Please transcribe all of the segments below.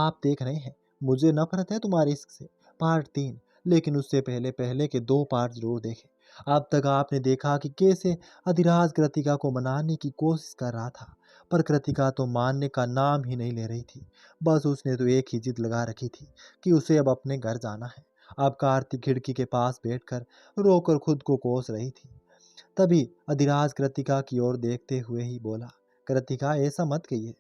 आप देख रहे हैं, मुझे नफरत है तुम्हारे इश्क से पार्ट 3। लेकिन उससे पहले पहले के 2 पार्ट जरूर देखें। अब तक आपने देखा कि कैसे अधिराज कृतिका को मनाने की कोशिश कर रहा था, पर कृतिका तो मानने का नाम ही नहीं ले रही थी। बस उसने तो एक ही जिद लगा रखी थी कि उसे अब अपने घर जाना है। अब कार्तिक खिड़की के पास बैठकर रोकर खुद को कोस रही थी। तभी अधिराज कृतिका की ओर देखते हुए ही बोला, कृतिका ऐसा मत कहिए,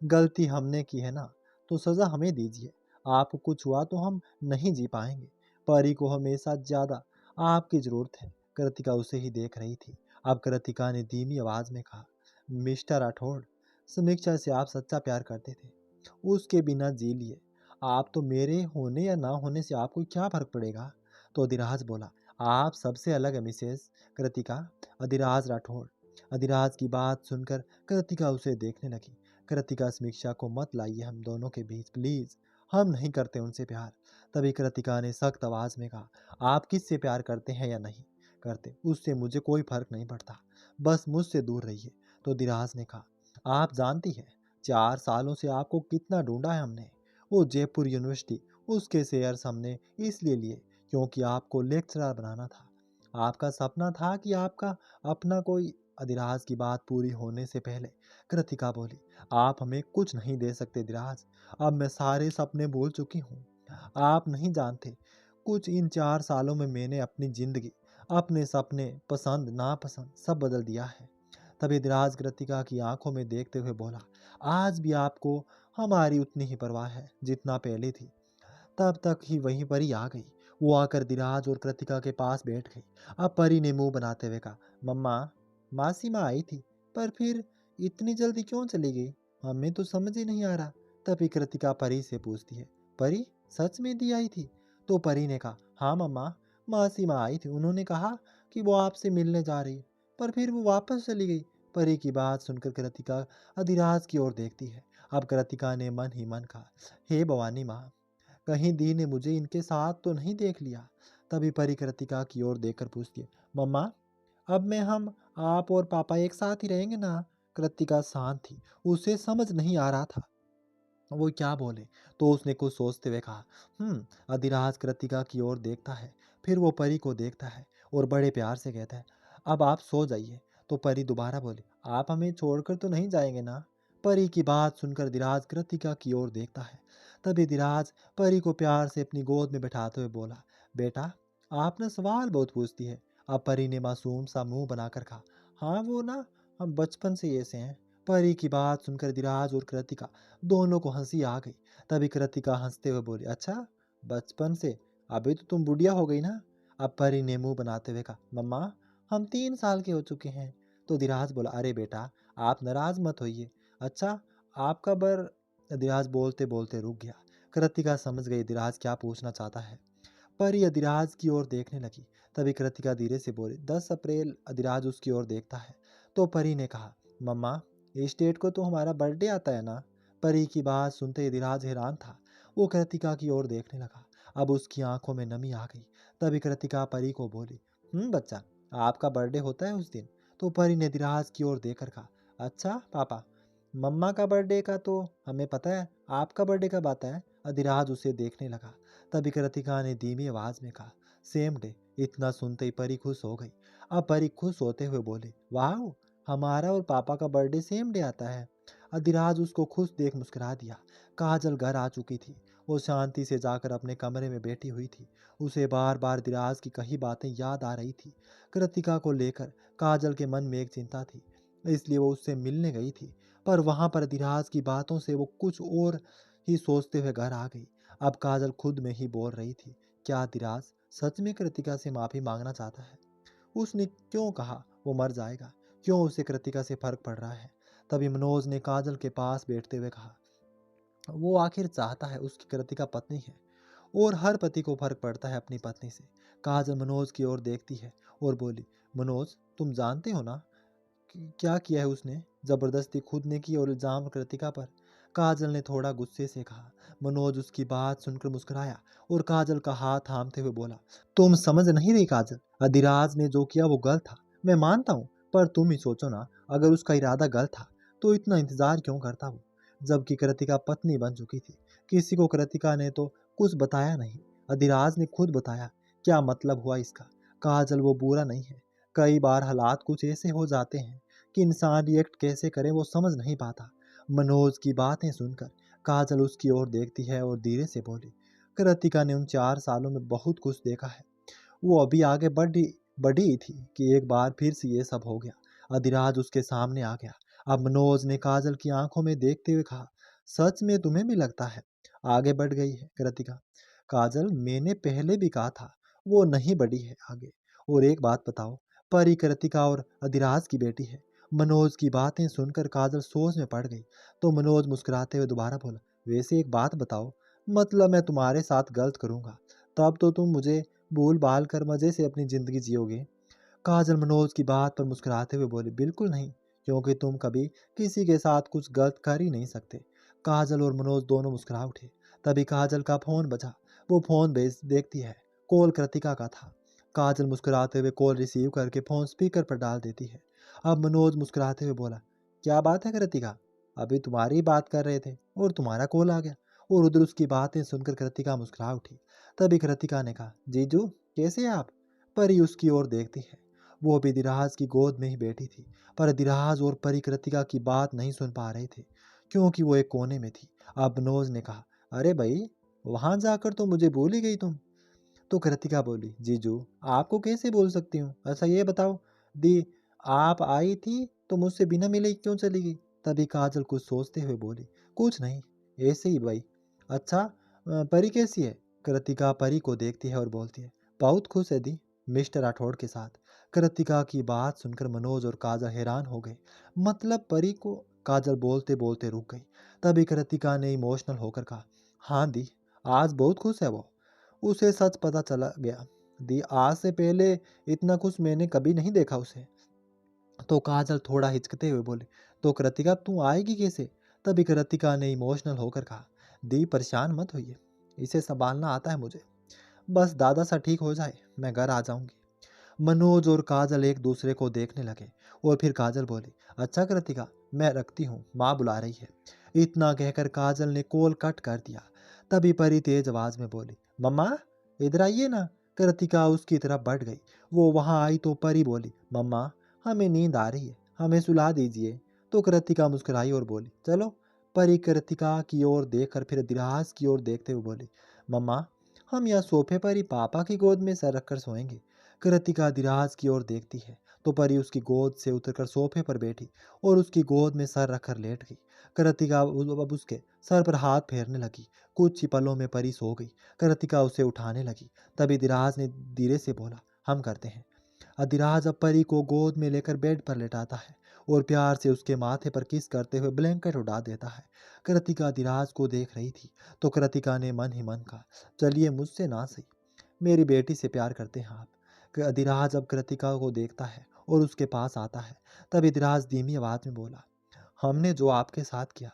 गलती हमने की है ना, तो सजा हमें दीजिए। आपको कुछ हुआ तो हम नहीं जी पाएंगे। परी को हमेशा ज्यादा आपकी जरूरत है। कृतिका उसे ही देख रही थी। अब कृतिका ने धीमी आवाज में कहा, मिस्टर राठौड़, समीक्षा से आप सच्चा प्यार करते थे, उसके बिना जी लिए। आप तो मेरे होने या ना होने से आपको क्या फर्क पड़ेगा। तो अधिराज बोला, आप सबसे अलग है मिसेस कृतिका। अधिराज राठौड़। अधिराज की बात सुनकर कृतिका उसे देखने लगी। कृतिका, समीक्षा को मत लाइए हम दोनों के बीच प्लीज, हम नहीं करते उनसे प्यार। तभी कृतिका ने सख्त आवाज में कहा, आप किससे प्यार करते हैं या नहीं करते, उससे मुझे कोई फर्क नहीं पड़ता, बस मुझसे दूर रहिए। तो धीराज ने कहा, आप जानती हैं 4 सालों से आपको कितना ढूंढा है हमने। वो जयपुर यूनिवर्सिटी, उसके शेयर्स हमने इसलिए लिए क्योंकि आपको लेक्चरर बनाना था। आपका सपना था कि आपका अपना कोई। अधिराज की बात पूरी होने से पहले कृतिका बोली, आप हमें कुछ नहीं दे सकते धीराज, अब मैं सारे सपने भूल चुकी हूँ। आप नहीं जानते, कुछ इन 4 सालों में मैंने अपनी जिंदगी, अपने सपने, पसंद नापसंद सब बदल दिया है। तभी धीराज कृतिका की आंखों में देखते हुए बोला, आज भी आपको हमारी उतनी ही परवाह है जितना पहले थी। तब तक ही वहीं परी आ गई। वो आकर धीराज और कृतिका के पास बैठ गई। अब परी ने मुंह बनाते हुए कहा, मम्मा, मासी माँ आई थी, पर फिर इतनी जल्दी क्यों चली गई, हमें तो समझ ही नहीं आ रहा। तभी कृतिका परी से पूछती है, परी सच में दी आई थी। तो परी ने कहा, हाँ मम्मा, मासी माँ आई थी, उन्होंने कहा कि वो आपसे मिलने जा रही है, पर फिर वो वापस चली गई। परी की बात सुनकर कृतिका अधिराज की ओर देखती है। अब कृतिका ने मन ही मन कहा, हे भवानी माँ, कहीं दी ने मुझे इनके साथ तो नहीं देख लिया। तभी परी कृतिका की ओर देखकर पूछती है, मम्मा, अब में हम आप और पापा एक साथ ही रहेंगे ना। कृतिका शांत थी, उसे समझ नहीं आ रहा था वो क्या बोले। तो उसने कुछ सोचते हुए कहा, अधिराज कृतिका की ओर देखता है, फिर वो परी को देखता है और बड़े प्यार से कहता है, अब आप सो जाइए। तो परी दोबारा बोली, आप हमें छोड़कर तो नहीं जाएंगे ना। परी की बात सुनकर धीराज कृतिका की ओर देखता है। तभी धीराज परी को प्यार से अपनी गोद में बैठाते हुए बोला, बेटा, आपने सवाल बहुत पूछती है। अब परी ने मासूम सा मुंह बनाकर कहा, हाँ वो ना, हम बचपन से ऐसे हैं। परी की बात सुनकर धीराज और कृतिका दोनों को हंसी आ गई। तभी कृतिका हंसते हुए बोली, अच्छा, बचपन से, अभी तो तुम बुढ़िया हो गई ना। अब परी ने मुंह बनाते हुए कहा, मम्मा, हम 3 साल के हो चुके हैं। तो धीराज बोला, अरे बेटा, आप नाराज मत होइए। अच्छा, आपका बर। धीराज बोलते बोलते रुक गया। कृतिका समझ गई धीराज क्या पूछना चाहता है। परी अधिराज की ओर देखने लगी। तभी कृतिका धीरे से बोली, 10 अप्रैल। अधिराज उसकी ओर देखता है। तो परी ने कहा, मम्मा, इस डेट को तो हमारा बर्थडे आता है ना। परी की बात सुनते ही अधिराज हैरान था। वो कृतिका की ओर देखने लगा। अब उसकी आंखों में नमी आ गई। तभी कृतिका परी को बोली, बच्चा, आपका बर्थडे होता है उस दिन। तो परी ने अधिराज की ओर देखकर कहा, अच्छा पापा, मम्मा का बर्थडे का तो हमें पता है, आपका बर्थडे कब आता है। अधिराज उसे देखने लगा। तभी कृतिका ने धीमी आवाज में कहा, सेम डे। इतना सुनते ही परी खुश हो गई। अब परी खुश होते हुए बोली, वाह, हमारा और पापा का बर्थडे सेम डे आता है। अधिराज उसको खुश देख मुस्कुरा दिया। काजल घर आ चुकी थी। वो शांति से जाकर अपने कमरे में बैठी हुई थी। उसे बार बार धीराज की कही बातें याद आ रही थी। कृतिका को लेकर काजल के मन में एक चिंता थी, इसलिए वो उससे मिलने गई थी। पर वहां पर धीराज की बातों से वो कुछ और ही सोचते हुए घर आ गई। अब काजल खुद में ही बोल रही थी, क्या धीराज सच में कृतिका से माफी मांगना चाहता है। उसने क्यों कहा वो मर जाएगा, क्यों उसे कृतिका से फर्क पड़ रहा है। तभी मनोज ने काजल के पास बैठते हुए कहा, वो आखिर चाहता है, उसकी कृतिका पत्नी है और हर पति को फर्क पड़ता है अपनी पत्नी से। काजल मनोज की ओर देखती है और बोली, मनोज, तुम जानते हो ना क्या किया है उसने, जबरदस्ती खुद ने की और इल्जाम कृतिका पर। काजल ने थोड़ा गुस्से से कहा। मनोज उसकी बात सुनकर मुस्कुराया और काजल का हाथ थामते हुए बोला, तुम समझ नहीं रही काजल, अधिराज ने जो किया वो गलत था, मैं मानता हूँ, पर तुम ही सोचो ना, अगर उसका इरादा गलत था तो इतना इंतजार क्यों करता वो, जबकि कृतिका पत्नी बन चुकी थी। किसी को कृतिका ने तो कुछ बताया नहीं, अधिराज ने खुद बताया। क्या मतलब हुआ इसका? काजल वो बुरा नहीं है। कई बार हालात कुछ ऐसे हो जाते हैं कि इंसान रिएक्ट कैसे करे वो समझ नहीं पाता। मनोज की बातें सुनकर काजल उसकी ओर देखती है और धीरे से बोली, कृतिका ने उन 4 सालों में बहुत कुछ देखा है। वो अभी आगे बढ़ी बढ़ी ही थी कि एक बार फिर से ये सब हो गया। अधिराज उसके सामने आ गया। अब मनोज ने काजल की आंखों में देखते हुए कहा, सच में तुम्हें भी लगता है आगे बढ़ गई है कृतिका? काजल, मैंने पहले भी कहा था वो नहीं बढ़ी है आगे। और एक बात बताओ, परी कृतिका और अधिराज की बेटी है। मनोज की बातें सुनकर काजल सोच में पड़ गई। तो मनोज मुस्कुराते हुए दोबारा बोला, वैसे एक बात बताओ, मतलब मैं तुम्हारे साथ गलत करूंगा तब तो तुम मुझे भूल भाल कर मजे से अपनी जिंदगी जियोगे? काजल मनोज की बात पर मुस्कुराते हुए बोली, बिल्कुल नहीं, क्योंकि तुम कभी किसी के साथ कुछ गलत कर ही नहीं सकते। काजल और मनोज दोनों मुस्कुरा उठे। तभी काजल का फोन बजा। वो फोन भेज देखती है। कॉल कृतिका का था। काजल मुस्कुराते हुए कॉल रिसीव करके फोन स्पीकर पर डाल देती है। अब मनोज मुस्कुराते हुए बोला, क्या बात है कृतिका? अभी तुम्हारी बात कर रहे थे और तुम्हारा कॉल आ गया। और उधर उसकी बातें सुनकर कृतिका मुस्कुरा उठी। तभी कृतिका ने कहा, जीजू कैसे हैं आप? परी उसकी ओर देखती है। वो अभी दिराज की गोद में ही बैठी थी, पर दिराज और परी कृतिका की बात नहीं सुन पा रहे थे, क्योंकि वो एक कोने में थी। अब मनोज ने कहा, अरे भाई, वहां जाकर तो मुझे भूल ही गई तुम। तो कृतिका बोली, जीजू आपको कैसे बोल सकती हूँ? ऐसा ये बताओ, दी आप आई थी तो मुझसे बिना मिले ही क्यों चली गई? तभी काजल कुछ सोचते हुए बोली, कुछ नहीं, ऐसे ही भाई। अच्छा, परी कैसी है? कृतिका परी को देखती है और बोलती है, बहुत खुश है दी, मिस्टर राठौड़ के साथ। कृतिका की बात सुनकर मनोज और काजल हैरान हो गए। मतलब परी को? काजल बोलते बोलते रुक गई। तभी कृतिका ने इमोशनल होकर कहा, हाँ दी, आज बहुत खुश है वो। उसे सच पता चला गया। दी, आज से पहले इतना खुश मैंने कभी नहीं देखा उसे। तो काजल थोड़ा हिचकते हुए बोली, तो कृतिका तू आएगी कैसे? तभी कृतिका ने इमोशनल होकर कहा, दी परेशान मत होइए, इसे संभालना आता है मुझे। बस दादा सा ठीक हो जाए मैं घर आ जाऊंगी। मनोज और काजल एक दूसरे को देखने लगे और फिर काजल बोली, अच्छा कृतिका, मैं रखती हूँ, माँ बुला रही है। इतना कहकर काजल ने कॉल कट कर दिया। तभी परी तेज आवाज में बोली, मम्मा इधर आइए ना। कृतिका उसकी तरफ बढ़ गई। वो वहां आई तो परी बोली, मम्मा हमें नींद आ रही है, हमें सुला दीजिए। तो कृतिका मुस्कुराई और बोली, चलो। परी कृतिका की ओर देखकर फिर दिराज की ओर देखते हुए बोली, मम्मा हम यहाँ सोफे पर ही पापा की गोद में सर रखकर सोएंगे। कृतिका दिराज की ओर देखती है तो परी उसकी गोद से उतरकर सोफे पर बैठी और उसकी गोद में सर रखकर लेट गई। कृतिका अब उसके सर पर हाथ फेरने लगी। कुछ ही पलों में परी सो गई। कृतिका उसे उठाने लगी। तभी दिराज ने धीरे से बोला, हम करते हैं। अधिराज अब परी को गोद में लेकर बेड पर लेटाता है और प्यार से उसके माथे पर किस करते हुए ब्लैंकेट उड़ा देता है। कृतिका अधिराज को देख रही थी तो कृतिका ने मन ही मन कहा, चलिए मुझसे ना सही, मेरी बेटी से प्यार करते हैं आप। अधिराज अब कृतिका को देखता है और उसके पास आता है। तब अधिराज धीमी आवाज में बोला, हमने जो आपके साथ किया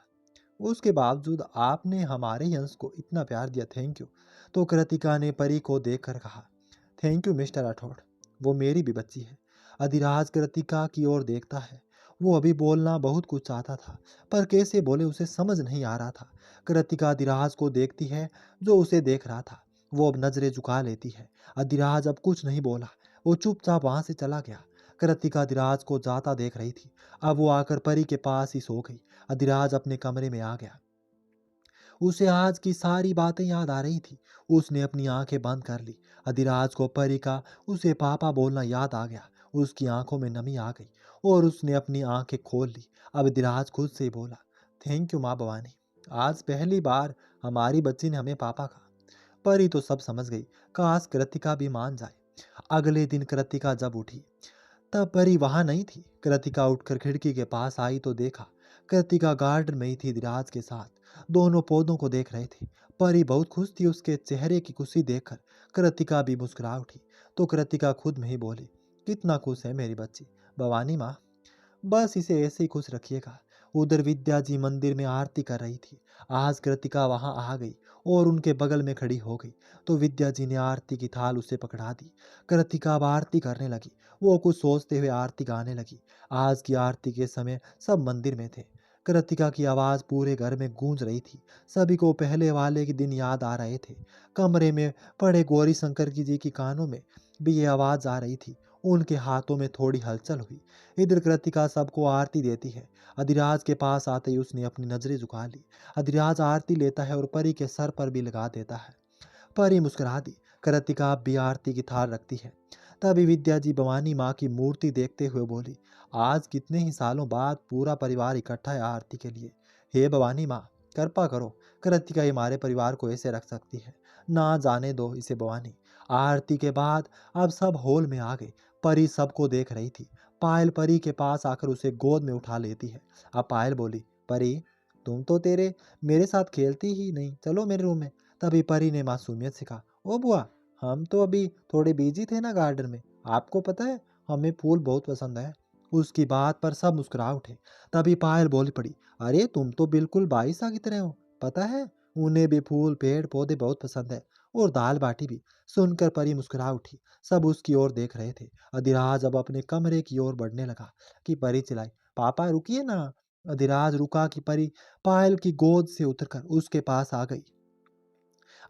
उसके बावजूद आपने हमारे यंश को इतना प्यार दिया, थैंक यू। तो कृतिका ने परी को देखकर कहा, थैंक यू मिस्टर राठौड़, वो मेरी भी बच्ची है। अधिराज कृतिका की ओर देखता है। वो अभी बोलना बहुत कुछ चाहता था, पर कैसे बोले उसे समझ नहीं आ रहा था। कृतिका अधिराज को देखती है जो उसे देख रहा था। वो अब नजरें झुका लेती है। अधिराज अब कुछ नहीं बोला, वो चुपचाप वहां से चला गया। कृतिका अधिराज को जाता देख रही थी। अब वो आकर परी के पास ही सो गई। अधिराज अपने कमरे में आ गया। उसे आज की सारी बातें याद आ रही थी। उसने अपनी आंखें बंद कर ली। अधिराज को परी का उसे पापा बोलना याद आ गया। उसकी आंखों में नमी आ गई और उसने अपनी आंखें खोल ली। अब अधिराज खुद से ही बोला, थैंक यू माँ भवानी, आज पहली बार हमारी बच्ची ने हमें पापा कहा। परी तो सब समझ गई। काश कृतिका भी मान जाए। अगले दिन कृतिका जब उठी तब परी वहां नहीं थी। कृतिका उठकर खिड़की के पास आई तो देखा कृतिका गार्डन में ही थी धीराज के साथ। दोनों पौधों को देख रहे थे। परी बहुत खुश थी उसके चेहरे की खुशी देखकर। कृतिका भी मुस्कुरा उठी। तो कृतिका खुद में ही बोली, कितना खुश है मेरी बच्ची भवानी माँ, बस इसे ऐसे ही खुश रखिएगा। उधर विद्या जी मंदिर में आरती कर रही थी। आज कृतिका वहां आ गई और उनके बगल में खड़ी हो गई। तो विद्या जी ने आरती की थाल उसे पकड़ा दी। कृतिका अब आरती करने लगी। वो कुछ सोचते हुए आरती गाने लगी। आज की आरती के समय सब मंदिर में थे। कृतिका की आवाज़ पूरे घर में गूंज रही थी। सभी को पहले वाले के दिन याद आ रहे थे। कमरे में पड़े गौरी शंकर की जी की कानों में भी ये आवाज़ आ रही थी। उनके हाथों में थोड़ी हलचल हुई। इधर कृतिका सबको आरती देती है। अधिराज के पास आते ही उसने अपनी नजरें झुका ली। अधिराज आरती लेता है और परी के सर पर भी लगा देता है। परी मुस्कुरा दी। कृतिका अब भी आरती की थाल रखती है। तभी विद्या जी भवानी माँ की मूर्ति देखते हुए बोली, आज कितने ही सालों बाद पूरा परिवार इकट्ठा है आरती के लिए। हे भवानी माँ, कृपा करो। कृतिका हमारे परिवार को ऐसे रख सकती है, ना जाने दो इसे भवानी। आरती के बाद अब सब हॉल में आ गए। परी सबको देख रही थी। पायल परी के पास आकर उसे गोद में उठा लेती है। अब पायल बोली, परी तुम तो तेरे मेरे साथ खेलती ही नहीं, चलो मेरे रूम में। तभी परी ने मासूमियत से कहा, ओ बुआ, हम तो अभी थोड़े बिजी थे ना गार्डन में, आपको पता है हमें फूल बहुत पसंद है। उसकी बात पर सब मुस्कुरा उठे। तभी पायल बोली पड़ी, अरे तुम तो बिल्कुल बाईसा की तरह हो, पता है उन्हें भी फूल पेड़ पौधे बहुत पसंद है, और दाल बाटी भी। सुनकर परी मुस्कुरा उठी। सब उसकी ओर देख रहे थे। अधिराज अब अपने कमरे की ओर बढ़ने लगा कि परी चिल्लाई, पापा रुकिए ना। अधिराज रुका कि परी पायल की गोद से उतरकर उसके पास आ गई।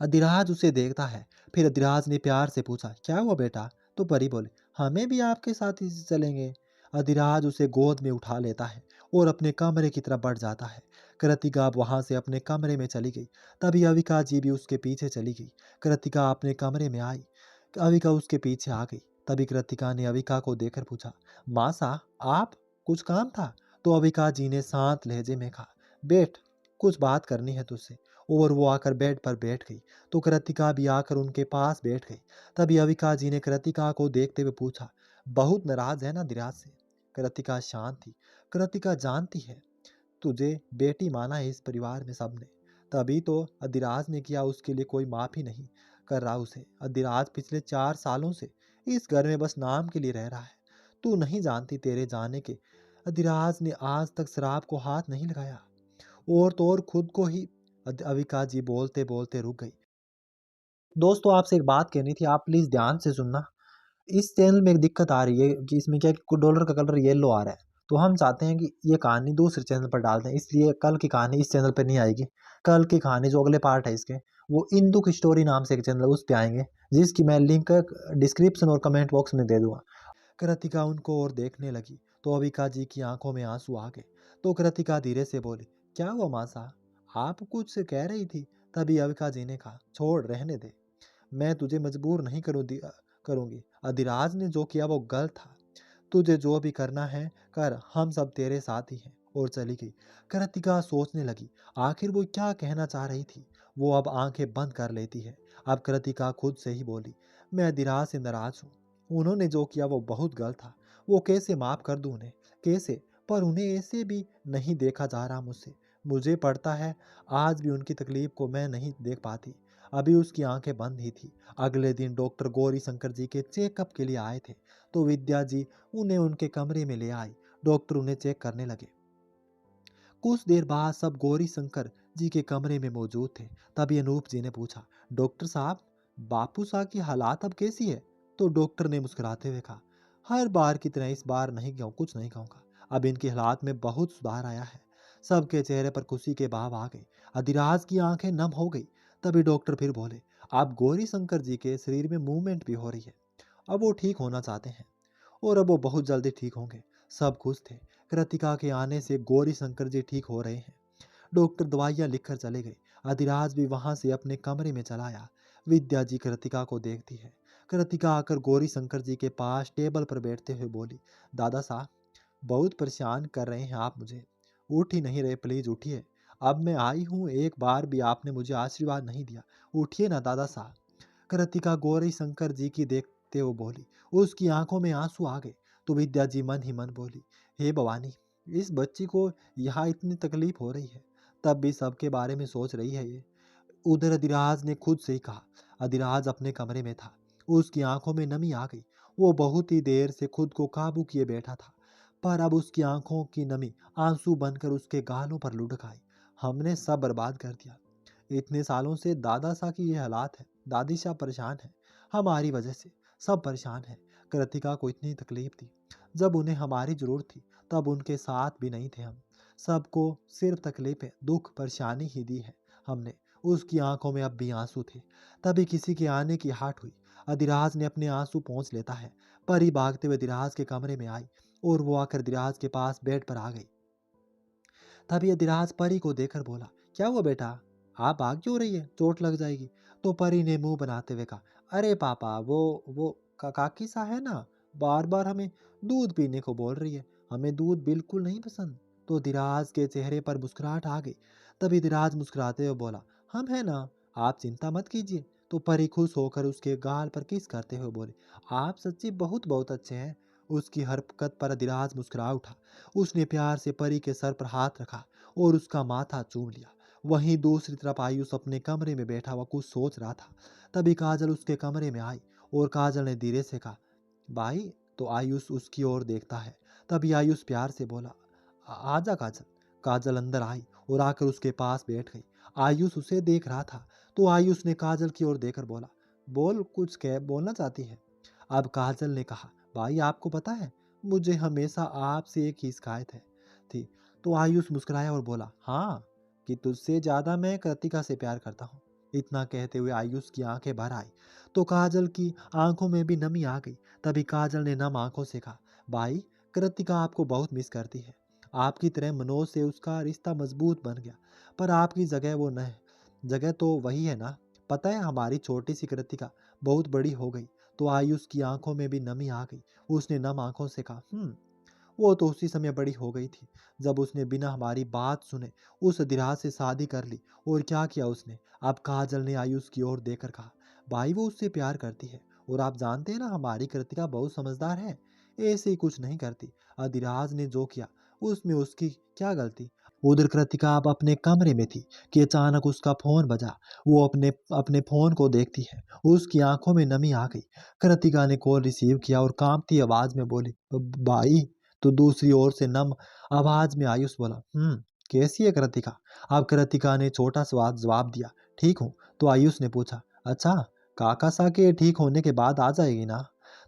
अधिराज उसे देखता है। फिर अधिराज ने प्यार से पूछा, क्या हुआ बेटा? तो परी बोले, हमें भी आपके साथ ही चलेंगे। अधिराज उसे गोद में उठा लेता है और अपने कमरे की तरफ बढ़ जाता है। कृतिका अब वहां से अपने कमरे में चली गई। तभी अविका जी भी उसके पीछे चली गई। कृतिका अपने कमरे में आई। अविका उसके पीछे आ गई। तभी कृतिका ने अविका को देखकर पूछा, मासा आप, कुछ काम था? तो अविका जी ने शांत लहजे में कहा, बैठ, कुछ बात करनी है तुझसे। और वो आकर बेड पर बैठ गई। तो कृतिका भी आकर उनके पास बैठ गई। तभी अविका जी ने कृतिका को देखते हुए पूछा, बहुत नाराज है ना धीराज से? कृतिका शांत थी। कृतिका जानती है तुझे बेटी माना है इस परिवार में सबने, तभी तो अधिराज ने किया उसके लिए कोई माफी नहीं कर रहा उसे। अधिराज पिछले 4 सालों से इस घर में बस नाम के लिए रह रहा है। तू नहीं जानती तेरे जाने के अधिराज ने आज तक शराब को हाथ नहीं लगाया, और तो और खुद को ही। अविका जी बोलते बोलते रुक गई। दोस्तों आपसे एक बात कहनी थी, आप प्लीज ध्यान से सुनना। इस चैनल में एक दिक्कत आ रही है कि इसमें क्या है कि डॉलर का कलर येलो आ रहा है। तो हम चाहते हैं कि ये कहानी दूसरे चैनल पर डाल दें, इसलिए कल की कहानी इस चैनल पर नहीं आएगी। कल की कहानी जो अगले पार्ट है इसके, वो इंदुक स्टोरी नाम से एक चैनल है उस पर आएंगे, जिसकी मैं लिंक डिस्क्रिप्शन और कमेंट बॉक्स में दे दूंगा। कृतिका उनको और देखने लगी तो अविका जी की आंखों में आंसू आ गए। तो कृतिका धीरे से बोली, क्या हुआ मासा, आप कुछ कह रही थी? तभी अविका जी ने कहा, छोड़ रहने दे, मैं तुझे मजबूर नहीं करूंगी। अधिराज ने जो किया वो गलत था। तुझे जो भी करना है कर, हम सब तेरे साथ ही हैं। और चली गई। कृतिका सोचने लगी आखिर वो क्या कहना चाह रही थी। वो अब आंखें बंद कर लेती है। अब कृतिका खुद से ही बोली, मैं अधिराज से नाराज हूँ। उन्होंने जो किया वो बहुत गलत था। वो कैसे माफ कर दूं उन्हें, कैसे? पर उन्हें ऐसे भी नहीं देखा जा रहा मुझसे। मुझे पड़ता है आज भी उनकी तकलीफ को मैं नहीं देख पाती। अभी उसकी आंखें बंद ही थी। अगले दिन डॉक्टर गौरी शंकर जी के चेकअप के लिए आए थे। तो विद्या जी उन्हें उनके कमरे में ले आई। डॉक्टर उन्हें चेक करने लगे। कुछ देर बाद सब गौरी शंकर जी के कमरे में मौजूद थे। तभी अनूप जी ने पूछा, डॉक्टर साहब, बापू साहब की हालात अब कैसी है? तो डॉक्टर ने मुस्कुराते हुए कहा, हर बार की तरह इस बार नहीं कहूँ, कुछ नहीं कहूँगा। अब इनकी हालात में बहुत सुधार आया है। सबके चेहरे पर खुशी के भाव आ गए। अधिराज की आंखें नम हो गई। तभी डॉक्टर फिर बोले, अब गौरी शंकर जी के शरीर में मूवमेंट भी हो रही है। अब वो ठीक होना चाहते हैं, और अब वो बहुत जल्दी ठीक होंगे। सब खुश थे। कृतिका के आने से गौरी शंकर जी ठीक हो रहे हैं। डॉक्टर दवाइयाँ लिखकर चले गए। अधिराज भी वहां से अपने कमरे में चला आया। विद्या जी कृतिका को देखती है। कृतिका आकर गौरी शंकर जी के पास टेबल पर बैठते हुए बोली, दादा साहब, बहुत परेशान कर रहे हैं आप मुझे। उठ ही नहीं रहे, प्लीज उठिए। अब मैं आई हूँ, एक बार भी आपने मुझे आशीर्वाद नहीं दिया, उठिए ना दादा साहब। कृतिका गौरी शंकर जी की देखते हुए बोली। उसकी आंखों में आंसू आ गए। तो विद्या जी मन ही मन बोली, हे भवानी, इस बच्ची को यहाँ इतनी तकलीफ हो रही है, तब भी सबके बारे में सोच रही है ये। उधर अधिराज ने खुद से ही कहा। अधिराज अपने कमरे में था। उसकी आंखों में नमी आ गई। वो बहुत ही देर से खुद को काबू किए बैठा था, पर अब उसकी आंखों की नमी आंसू बनकर उसके गालों पर लुढ़क आई। हमने सब बर्बाद कर दिया। इतने सालों से दादा सा की ये हालात है, दादी शाह परेशान है, हमारी वजह से सब परेशान है। कृतिका को इतनी तकलीफ थी, जब उन्हें हमारी जरूरत थी तब उनके साथ भी नहीं थे हम। सबको सिर्फ तकलीफें, दुख, परेशानी ही दी है हमने। उसकी आंखों में अब भी आंसू थे। तभी किसी के आने की हाट हुई। अधिराज ने अपने आंसू पोंछ लेता है। परी भागते हुए अधिराज के कमरे में आई और वो आकर अधिराज के पास बेड पर आ गई। तभी अधिराज परी को देखकर बोला, क्या हुआ बेटा, आप भाग क्यों रही है, चोट लग जाएगी। तो परी ने मुंह बनाते हुए कहा, अरे पापा वो काकी सा है ना, बार बार हमें दूध पीने को बोल रही है, हमें दूध बिल्कुल नहीं पसंद। तो धीराज के चेहरे पर मुस्कुराहट आ गई। तभी धीराज मुस्कुराते हुए बोला, हम है ना, आप चिंता मत कीजिए। तो परी खुश होकर उसके गाल पर किस करते हुए बोले, आप सच्ची बहुत बहुत अच्छे हैं। उसकी हरकत पर धीराज मुस्कुरा उठा। उसने प्यार से परी के सर पर हाथ रखा और उसका माथा चूम लिया। वहीं दूसरी तरफ आयुष अपने कमरे में बैठा हुआ कुछ सोच रहा था। तभी काजल उसके कमरे में आई और काजल ने धीरे से कहा, भाई। तो आयुष उसकी ओर देखता है। तभी आयुष प्यार से बोला, आजा काजल। काजल अंदर आई और आकर उसके पास बैठ गई। आयुष उसे देख रहा था तो आयुष ने काजल की ओर देखकर बोला, बोल, कुछ कह बोलना चाहती है। अब काजल ने कहा, भाई आपको पता है, मुझे हमेशा आपसे एक ही शिकायत है थी। तो आयुष मुस्कुराया और बोला, हाँ, कि तुझसे ज्यादा मैं कृतिका से प्यार करता हूँ। इतना कहते हुए आयुष की आंखें भर आई तो काजल की आंखों में भी नमी आ गई। तभी काजल ने नम आंखों से कहा, भाई, कृतिका आपको बहुत मिस करती है। आपकी तरह मनोज से उसका रिश्ता मजबूत बन गया, पर आपकी जगह वो न है। जगह तो वही है ना। पता है, हमारी छोटी सी कृतिका बहुत बड़ी हो गई। तो आयुष की आंखों में भी नमी आ गई। उसने नम आंखों से कहा, वो तो उसी समय बड़ी हो गई थी जब उसने बिना हमारी बात सुने उस अधिराज से शादी कर ली। और क्या किया उसने। अब काजल ने आयुष की ओर देखकर कहा, भाई, वो उससे प्यार करती है। और आप जानते हैं ना, हमारी कृतिका बहुत समझदार है, ऐसे ही कुछ नहीं करती। अधिराज ने जो किया उसमें उसकी क्या गलती। उधर कृतिका अब अपने कमरे में थी कि अचानक उसका फोन बजा। वो अपने अपने फोन को देखती है। उसकी आंखों में नमी आ गई। कृतिका ने कॉल रिसीव किया और कांपती आवाज में बोली, भाई। तो दूसरी ओर से नम आवाज में आयुष बोला, कैसी है कृतिका। अब कृतिका ने छोटा सा जवाब दिया, ठीक हूँ। तो आयुष ने पूछा, अच्छा, काका सा के ठीक होने के बाद आ जाएगी ना।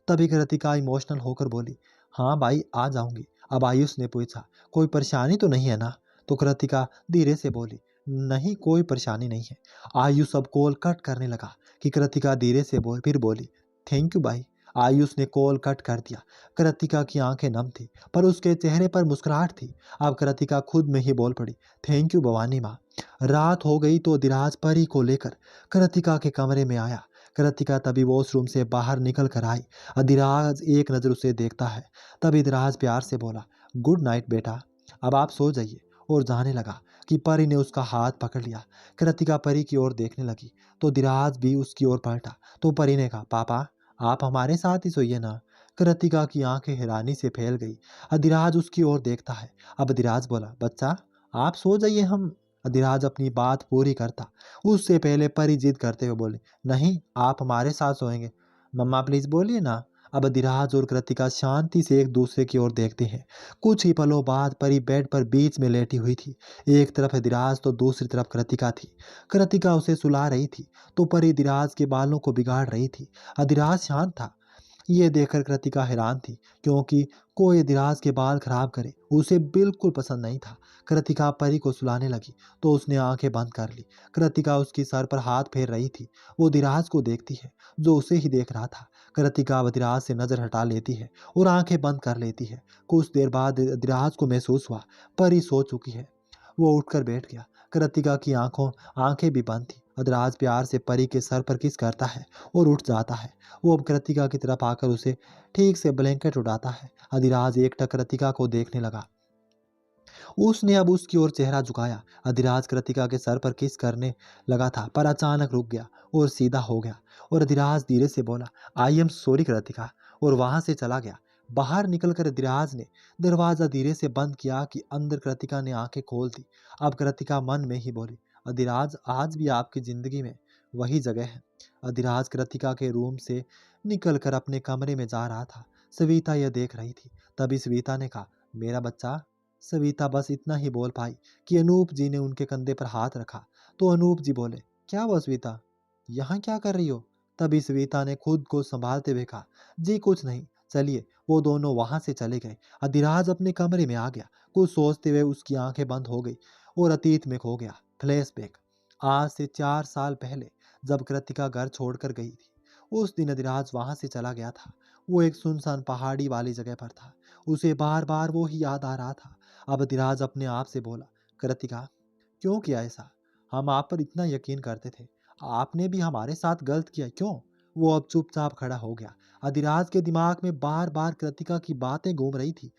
तभी कृतिका इमोशनल होकर बोली, हाँ भाई, आ जाऊंगी। अब आयुष ने पूछा, कोई परेशानी तो नहीं है ना। तो कृतिका धीरे से बोली, नहीं, कोई परेशानी नहीं है। आयुष अब कॉल कट करने लगा कि कृतिका धीरे से फिर बोली, थैंक यू भाई। आयुष ने कॉल कट कर दिया। कृतिका की आंखें नम थी पर उसके चेहरे पर मुस्कुराहट थी। अब कृतिका खुद में ही बोल पड़ी, थैंक यू भवानी माँ। रात हो गई तो धीराज परी को लेकर कृतिका के कमरे में आया। कृतिका तभी वॉशरूम से बाहर निकल कर आई। अधिराज एक नजर उसे देखता है। तभी धीराज प्यार से बोला, गुड नाइट बेटा, अब आप सो जाइए। और जाने लगा कि परी ने उसका हाथ पकड़ लिया। कृतिका परी की ओर देखने लगी तो धीराज भी उसकी ओर पलटा। तो परी ने कहा, पापा, आप हमारे साथ ही सोइए ना। कृतिका की आंखें हैरानी से फैल गई। अधिराज उसकी ओर देखता है। अब अधिराज बोला, बच्चा, आप सो जाइए, हम। अधिराज अपनी बात पूरी करता उससे पहले परी जिद करते हुए बोले, नहीं, आप हमारे साथ सोएंगे। मम्मा प्लीज बोलिए ना। अब अधिराज और कृतिका शांति से एक दूसरे की ओर देखते हैं। कुछ ही पलों बाद परी बेड पर बीच में लेटी हुई थी। एक तरफ अधिराज तो दूसरी तरफ कृतिका थी। कृतिका उसे सुला रही थी तो परी अधिराज के बालों को बिगाड़ रही थी। अधिराज शांत था। ये देखकर कृतिका हैरान थी क्योंकि कोई अधिराज के बाल खराब करे उसे बिल्कुल पसंद नहीं था। कृतिका परी को सुलाने लगी तो उसने आंखें बंद कर ली। कृतिका उसकी सर पर हाथ फेर रही थी। वो अधिराज को देखती है जो उसे ही देख रहा था। कृतिका अब अधिराज से नजर हटा लेती है और आंखें बंद कर लेती है। कुछ देर बाद अधिराज को महसूस हुआ परी सो चुकी है। वो उठकर बैठ गया। कृतिका की आंखें भी बंद थी। अधिराज प्यार से परी के सर पर किस करता है और उठ जाता है। वो अब कृतिका की तरफ आकर उसे ठीक से ब्लैंकेट उड़ाता है। अधिराज एकटक कृतिका को देखने लगा। उसने अब उसकी ओर चेहरा झुकाया। अधिराज कृतिका के सर पर किस करने लगा था पर अचानक रुक गया और सीधा हो गया। और अधिराज धीरे से बोला, आई एम सॉरी कृतिका, और वहां से चला गया। बाहर निकलकर अधिराज ने दरवाजा धीरे से बंद किया कि अंदर कृतिका ने आंखें खोल दी। अब कृतिका मन में ही बोली, अधिराज, आज भी आपकी जिंदगी में वही जगह है। अधिराज कृतिका के रूम से निकलकर अपने कमरे में जा रहा था। सविता यह देख रही थी। तभी सविता ने कहा, मेरा बच्चा। सविता बस इतना ही बोल पाई कि अनूप जी ने उनके कंधे पर हाथ रखा। तो अनूप जी बोले, क्या हुआ सविता, यहाँ क्या कर रही हो। तभी सविता ने खुद को संभालते हुए कहा, जी कुछ नहीं, चलिए। वो दोनों वहां से चले गए। अधिराज अपने कमरे में आ गया। कुछ सोचते हुए उसकी आंखें बंद हो गई और अतीत में खो गया। फ्लैशबैक। आज से 4 साल पहले जब कृतिका घर छोड़कर गई थी, उस दिन अधिराज वहां से चला गया था। वो एक सुनसान पहाड़ी वाली जगह पर था। उसे बार बार वो ही याद आ रहा था। अब अधिराज अपने आप से बोला, कृतिका, क्यों किया ऐसा? हम आप पर इतना यकीन करते थे। आपने भी हमारे साथ गलत किया, क्यों? वो अब चुपचाप खड़ा हो गया। अधिराज के दिमाग में बार बार कृतिका की बातें घूम रही थी।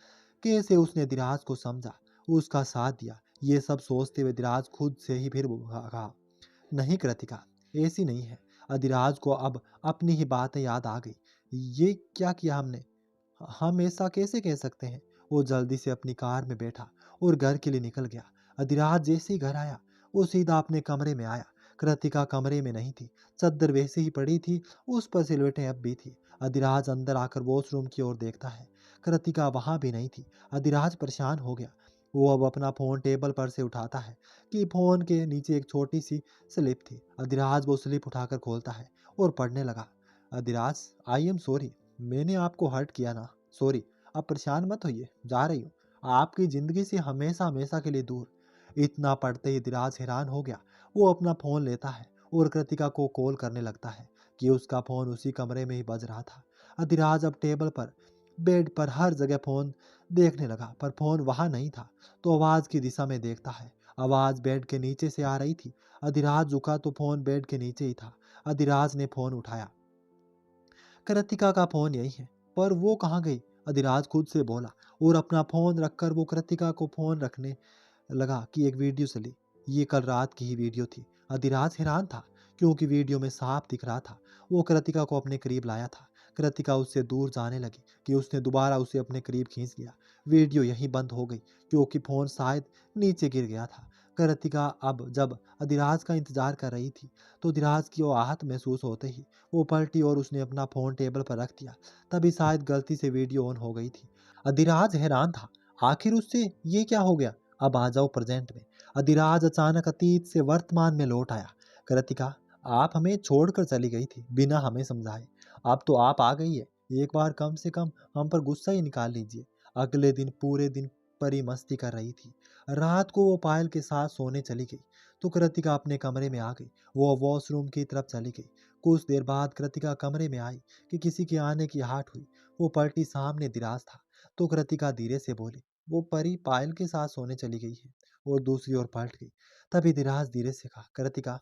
कैसे उसने अधिराज को समझा, उसका साथ दिया। ये सब सोचते हुए अधिराज खुद से ही फिर कहा, नहीं कृतिका, ऐसी नहीं है। अधिराज को अब अपनी ही बातें याद आ गई। ये क्या किया हमने? हम ऐसा कैसे कह सकते हैं? वो जल्दी से अपनी कार में बैठा और घर के लिए निकल गया। अधिराज जैसे ही घर आया, वो सीधा अपने कमरे में आया। कृतिका कमरे में नहीं थी। चादर वैसे ही पड़ी थी, उस पर सिलवटें अब भी थी। अधिराज अंदर आकर वॉशरूम की ओर देखता है। कृतिका वहां भी नहीं थी। अधिराज परेशान हो गया। वो अब अपना फोन टेबल पर से उठाता है कि फोन के नीचे एक छोटी सी स्लिप थी। अधिराज वो स्लिप उठाकर खोलता है और पढ़ने लगा। अधिराज, आई एम सॉरी, मैंने आपको हर्ट किया ना, सॉरी। अब परेशान मत होइए, जा रही हूँ आपकी जिंदगी से हमेशा हमेशा के लिए दूर। इतना पढ़ते ही धीराज हैरान हो गया। वो अपना फोन लेता है और कृतिका को कॉल करने लगता है कि उसका फोन उसी कमरे में ही बज रहा था। अधिराज अब टेबल पर, बेड पर, हर जगह फोन देखने लगा, पर फोन वहां नहीं था। तो आवाज की दिशा में देखता है। आवाज बेड के नीचे से आ रही थी। अधिराज झुका तो फोन बेड के नीचे ही था। अधिराज ने फोन उठाया। कृतिका का फोन यही है, पर वो कहाँ गई? अधिराज खुद से बोला और अपना फोन रखकर वो कृतिका को फोन रखने लगा कि एक वीडियो चली। ये कल रात की ही वीडियो थी। अधिराज हैरान था क्योंकि वीडियो में साफ दिख रहा था वो कृतिका को अपने करीब लाया था। कृतिका उससे दूर जाने लगी कि उसने दोबारा उसे अपने करीब खींच लिया। वीडियो यहीं बंद हो गई क्योंकि फोन शायद नीचे गिर गया था। कृतिका अब जब अधिराज का इंतजार कर रही थी तो अधिराज की वो आहत महसूस होते ही वो पलटी और उसने अपना फोन टेबल पर रख दिया। तभी शायद गलती से वीडियो ऑन हो गई थी। अधिराज हैरान था, आखिर उससे ये क्या हो गया? अब आ जाओ प्रेजेंट में। अधिराज अचानक अतीत से वर्तमान में लौट आया। कृतिका, आप हमें छोड़कर चली गई थी बिना हमें समझाए। अब तो आप आ गई है, एक बार कम से कम हम पर गुस्सा ही निकाल लीजिए। अगले दिन पूरे दिन परी मस्ती कर रही थी। रात को वो पायल के साथ सोने चली गई तो कृतिका अपने कमरे में आ गई। वो वॉशरूम की तरफ चली गई। कुछ देर बाद कृतिका कमरे में आई कि किसी के आने की आहट हुई। वो पलटी, सामने अधिराज था। तो कृतिका धीरे से बोली, वो परी पायल के साथ सोने चली गई है। और दूसरी ओर पलट गई। तभी धीराज धीरे से कहा, कृतिका।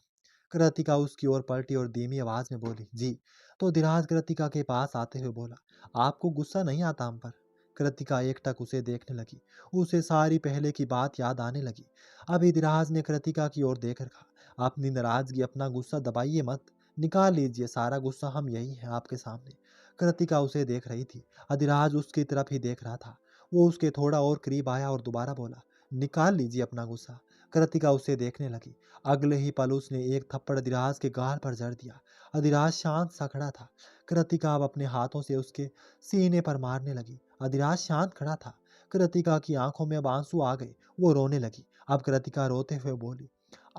कृतिका उसकी ओर पलटी और धीमी आवाज में बोली, जी। तो धीराज कृतिका के पास आते हुए बोला, आपको गुस्सा नहीं आता हम पर? कृतिका एकटक उसे देखने लगी। उसे सारी पहले की बात याद आने लगी। अभी धीराज ने कृतिका की ओर देखकर कहा, अपनी नाराजगी, अपना गुस्सा दबाइए मत, निकाल लीजिए सारा गुस्सा, हम यही हैं आपके सामने। कृतिका उसे देख रही थी। अधिराज उसकी तरफ ही देख रहा था। वो उसके थोड़ा और करीब आया और दोबारा बोला, निकाल लीजिए अपना गुस्सा। कृतिका उसे देखने लगी। अगले ही पल उसने एक थप्पड़ अधिराज के गाल पर जड़ दिया। अधिराज शांत सा खड़ा था। कृतिका अब अपने हाथों से उसके सीने पर मारने लगी। अधिराज शांत खड़ा था। कृतिका की आंखों में अब आंसू आ गए। वो रोने लगी। अब कृतिका रोते हुए बोली,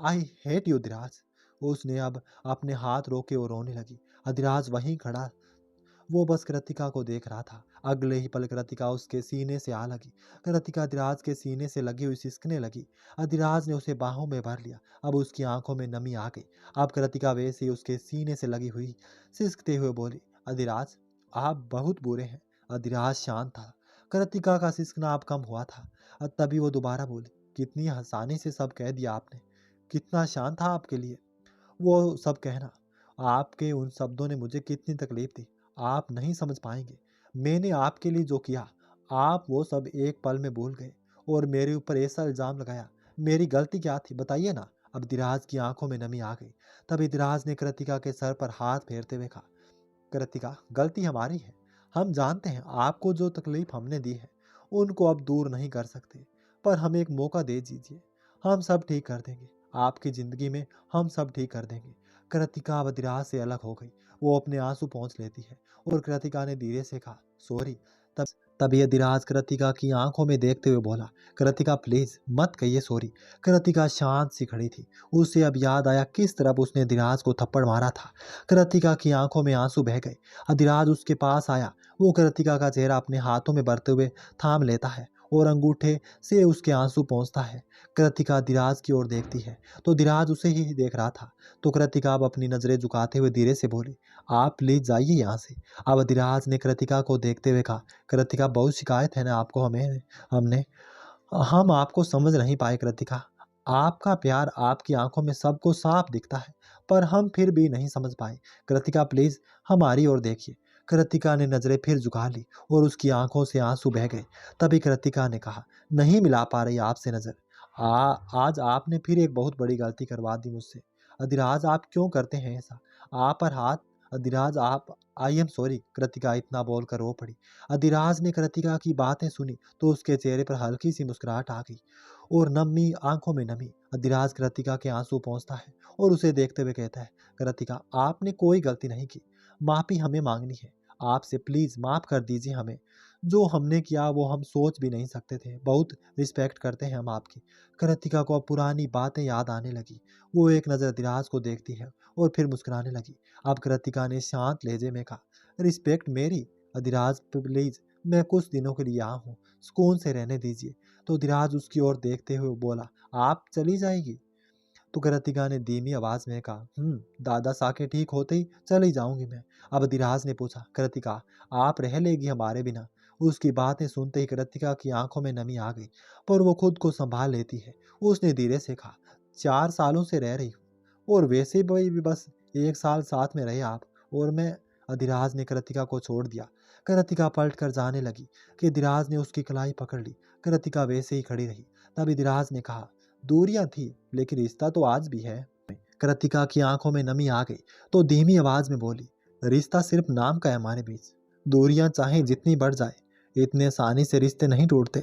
आई हेट यू अधिराज। उसने अब अपने हाथ रोके और रोने लगी। अधिराज वहीं खड़ा, वो बस कृतिका को देख रहा था। अगले ही पल कृतिका उसके सीने से आ लगी। कृतिका अधिराज के सीने से लगी हुई सिसकने लगी। अधिराज ने उसे बाहों में भर लिया। अब उसकी आंखों में नमी आ गई। अब कृतिका वैसे ही उसके सीने से लगी हुई सिसकते हुए बोली, अधिराज, आप बहुत बुरे हैं। अधिराज शांत था। कृतिका का सिसकना अब कम हुआ था। तभी वो दोबारा बोली, कितनी आसानी से सब कह दिया आपने, कितना शांत था आपके लिए वो सब कहना। आपके उन शब्दों ने मुझे कितनी तकलीफ दी, आप नहीं समझ पाएंगे। मैंने आपके लिए जो किया, आप वो सब एक पल में भूल गए और मेरे ऊपर ऐसा इल्जाम लगाया। मेरी गलती क्या थी, बताइए ना। अब दिराज की आंखों में नमी आ गई। तभी दिराज ने कृतिका के सर पर हाथ फेरते हुए कहा, कृतिका, गलती हमारी है। हम जानते हैं आपको जो तकलीफ हमने दी है उनको अब दूर नहीं कर सकते, पर हमें एक मौका दे दीजिए, हम सब ठीक कर देंगे। आपकी जिंदगी में हम सब ठीक कर देंगे। कृतिका अब अधिराज से अलग हो गई। वो अपने आंसू पहुंच लेती है और कृतिका ने धीरे से कहा, सॉरी। तब तभी अधिराज कृतिका की आंखों में देखते हुए बोला, कृतिका प्लीज मत कहिए सॉरी। कृतिका शांत सी खड़ी थी। उसे अब याद आया किस तरह उसने अधिराज को थप्पड़ मारा था। कृतिका की आंखों में आंसू बह गए। अधिराज उसके पास आया। वो कृतिका का चेहरा अपने हाथों में भरते हुए थाम लेता है और अंगूठे से उसके आंसू पहुंचता है। कृतिका धीराज की ओर देखती है तो धीराज उसे ही देख रहा था। तो कृतिका अब अपनी नजरें झुकाते हुए धीरे से बोली, आप प्लीज जाइए यहाँ से। अब धीराज ने कृतिका को देखते हुए कहा, कृतिका बहुत शिकायत है ना आपको हमें हमने हम आपको समझ नहीं पाए कृतिका। आपका प्यार आपकी आंखों में सबको साफ दिखता है, पर हम फिर भी नहीं समझ पाए। कृतिका प्लीज हमारी ओर देखिए। कृतिका ने नजरें फिर झुका ली और उसकी आंखों से आंसू बह गए। तभी कृतिका ने कहा, नहीं मिला पा रही आपसे नजर। आज आपने फिर एक बहुत बड़ी गलती करवा दी मुझसे। अधिराज आप क्यों करते हैं ऐसा? आप पर हाथ। अधिराज आप आई एम सॉरी। कृतिका इतना बोलकर रो पड़ी। अधिराज ने कृतिका की बातें सुनी तो उसके चेहरे पर हल्की सी मुस्कुराहट आ गई और नमी आंखों में नमी। अधिराज कृतिका के आंसू पहुंचता है और उसे देखते हुए कहता है, कृतिका आपने कोई गलती नहीं की, माफी हमें मांगनी है आपसे, प्लीज माफ कर दीजिए हमें। जो हमने किया वो हम सोच भी नहीं सकते थे, बहुत रिस्पेक्ट करते हैं हम आपकी। कृतिका को अब पुरानी बातें याद आने लगी। वो एक नजर अधिराज को देखती है और फिर मुस्कुराने लगी। अब कृतिका ने शांत लहजे में कहा, रिस्पेक्ट मेरी? अधिराज प्लीज, मैं कुछ दिनों के लिए यहाँ हूँ, सुकून से रहने दीजिए। तो धीराज उसकी ओर देखते हुए बोला, आप चली जाएगी? तो कृतिका ने धीमी आवाज में कहा, दादा साके ठीक होते ही चली जाऊंगी मैं। अब धीराज ने पूछा, कृतिका आप रह लेगी हमारे बिना? उसकी बातें सुनते ही कृतिका की आंखों में नमी आ गई, पर वो खुद को संभाल लेती है। उसने धीरे से कहा, 4 सालों से रह रही हूँ और वैसे भी बस 1 साल साथ में रहे आप और मैं। अधिराज ने कृतिका को छोड़ दिया। कृतिका पलट कर जाने लगी कि धीराज ने उसकी कलाई पकड़ ली। कृतिका वैसे ही खड़ी रही। तभी धीराज ने कहा, दूरियां थी लेकिन रिश्ता तो आज भी है। कृतिका की आंखों में नमी आ गई तो धीमी आवाज में बोली, रिश्ता सिर्फ नाम का है हमारे बीच। दूरियां चाहे जितनी बढ़ जाए, इतने आसानी से रिश्ते नहीं टूटते।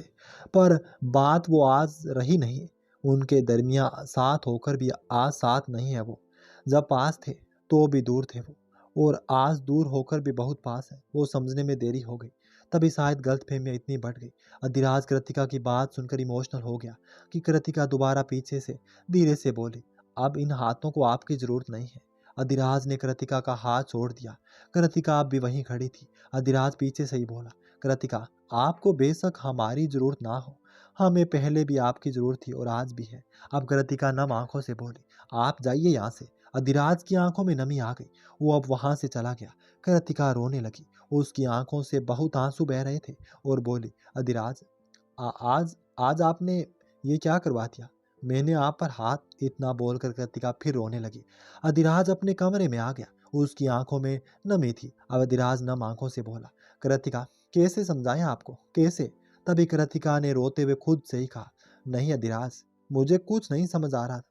पर बात वो आज रही नहीं। उनके दरमिया साथ होकर भी आज साथ नहीं है वो। जब पास थे तो भी दूर थे वो, और आज दूर होकर भी बहुत पास है। वो समझने में देरी हो गई, तभी शायद गलतफहमियां इतनी बढ़ गई। अधिराज कृतिका की बात सुनकर इमोशनल हो गया कि कृतिका दोबारा पीछे से धीरे से बोली, अब इन हाथों को आपकी जरूरत नहीं है। अधिराज ने कृतिका का हाथ छोड़ दिया। कृतिका अब भी वहीं खड़ी थी। अधिराज पीछे से ही बोला, कृतिका आपको बेशक हमारी जरूरत ना हो, हमें पहले भी आपकी जरूरत थी और आज भी है। अब कृतिका नम आंखों से बोली, आप जाइए यहाँ से। अधिराज की आंखों में नमी आ गई। वो अब वहां से चला गया। कृतिका रोने लगी। उसकी आंखों से बहुत आंसू बह रहे थे और बोली, अधिराज आज आज आपने ये क्या करवा दिया? मैंने आप पर हाथ। इतना बोलकर कृतिका फिर रोने लगी। अधिराज अपने कमरे में आ गया। उसकी आंखों में नमी थी। अब अधिराज नम आंखों से बोला, कृतिका कैसे समझाएं आपको, कैसे? तभी कृतिका ने रोते हुए खुद से ही कहा, नहीं अधिराज, मुझे कुछ नहीं समझ आ रहा।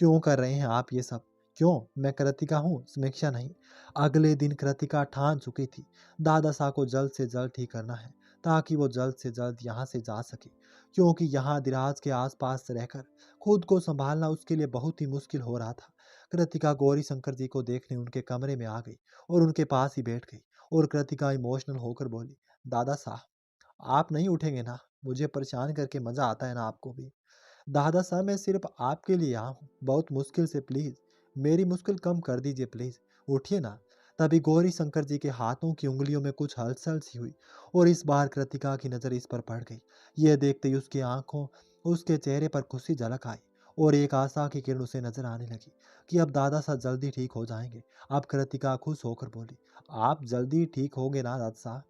क्यों कर रहे हैं आप ये सब? क्यों? मैं कृतिका हूँ, समीक्षा नहीं। अगले दिन कृतिका ठान चुकी थी, दादा सा को जल्द से जल्द ठीक करना है ताकि वो जल्द से जल्द यहाँ से जा सके, क्योंकि यहाँ दिराज के आसपास रहकर खुद को संभालना उसके लिए बहुत ही मुश्किल हो रहा था। कृतिका गौरी शंकर जी को देखने उनके कमरे में आ गई और उनके पास ही बैठ गई। और कृतिका इमोशनल होकर बोली, दादा साहब आप नहीं उठेंगे ना? मुझे परेशान करके मजा आता है ना आपको भी? दादा साहब मैं सिर्फ आपके लिए यहाँ हूँ, बहुत मुश्किल से, प्लीज मेरी मुश्किल कम कर दीजिए, प्लीज उठिए ना। तभी गौरी शंकर जी के हाथों की उंगलियों में कुछ हलचल सी हुई और इस बार कृतिका की नजर इस पर पड़ गई। यह देखते ही उसकी आंखों, उसके चेहरे पर खुशी झलक आई और एक आशा की किरण उसे नजर आने लगी कि अब दादा साहब जल्दी ठीक हो जाएंगे। अब कृतिका खुश होकर बोली, आप जल्दी ठीक होगे ना दादा साहब?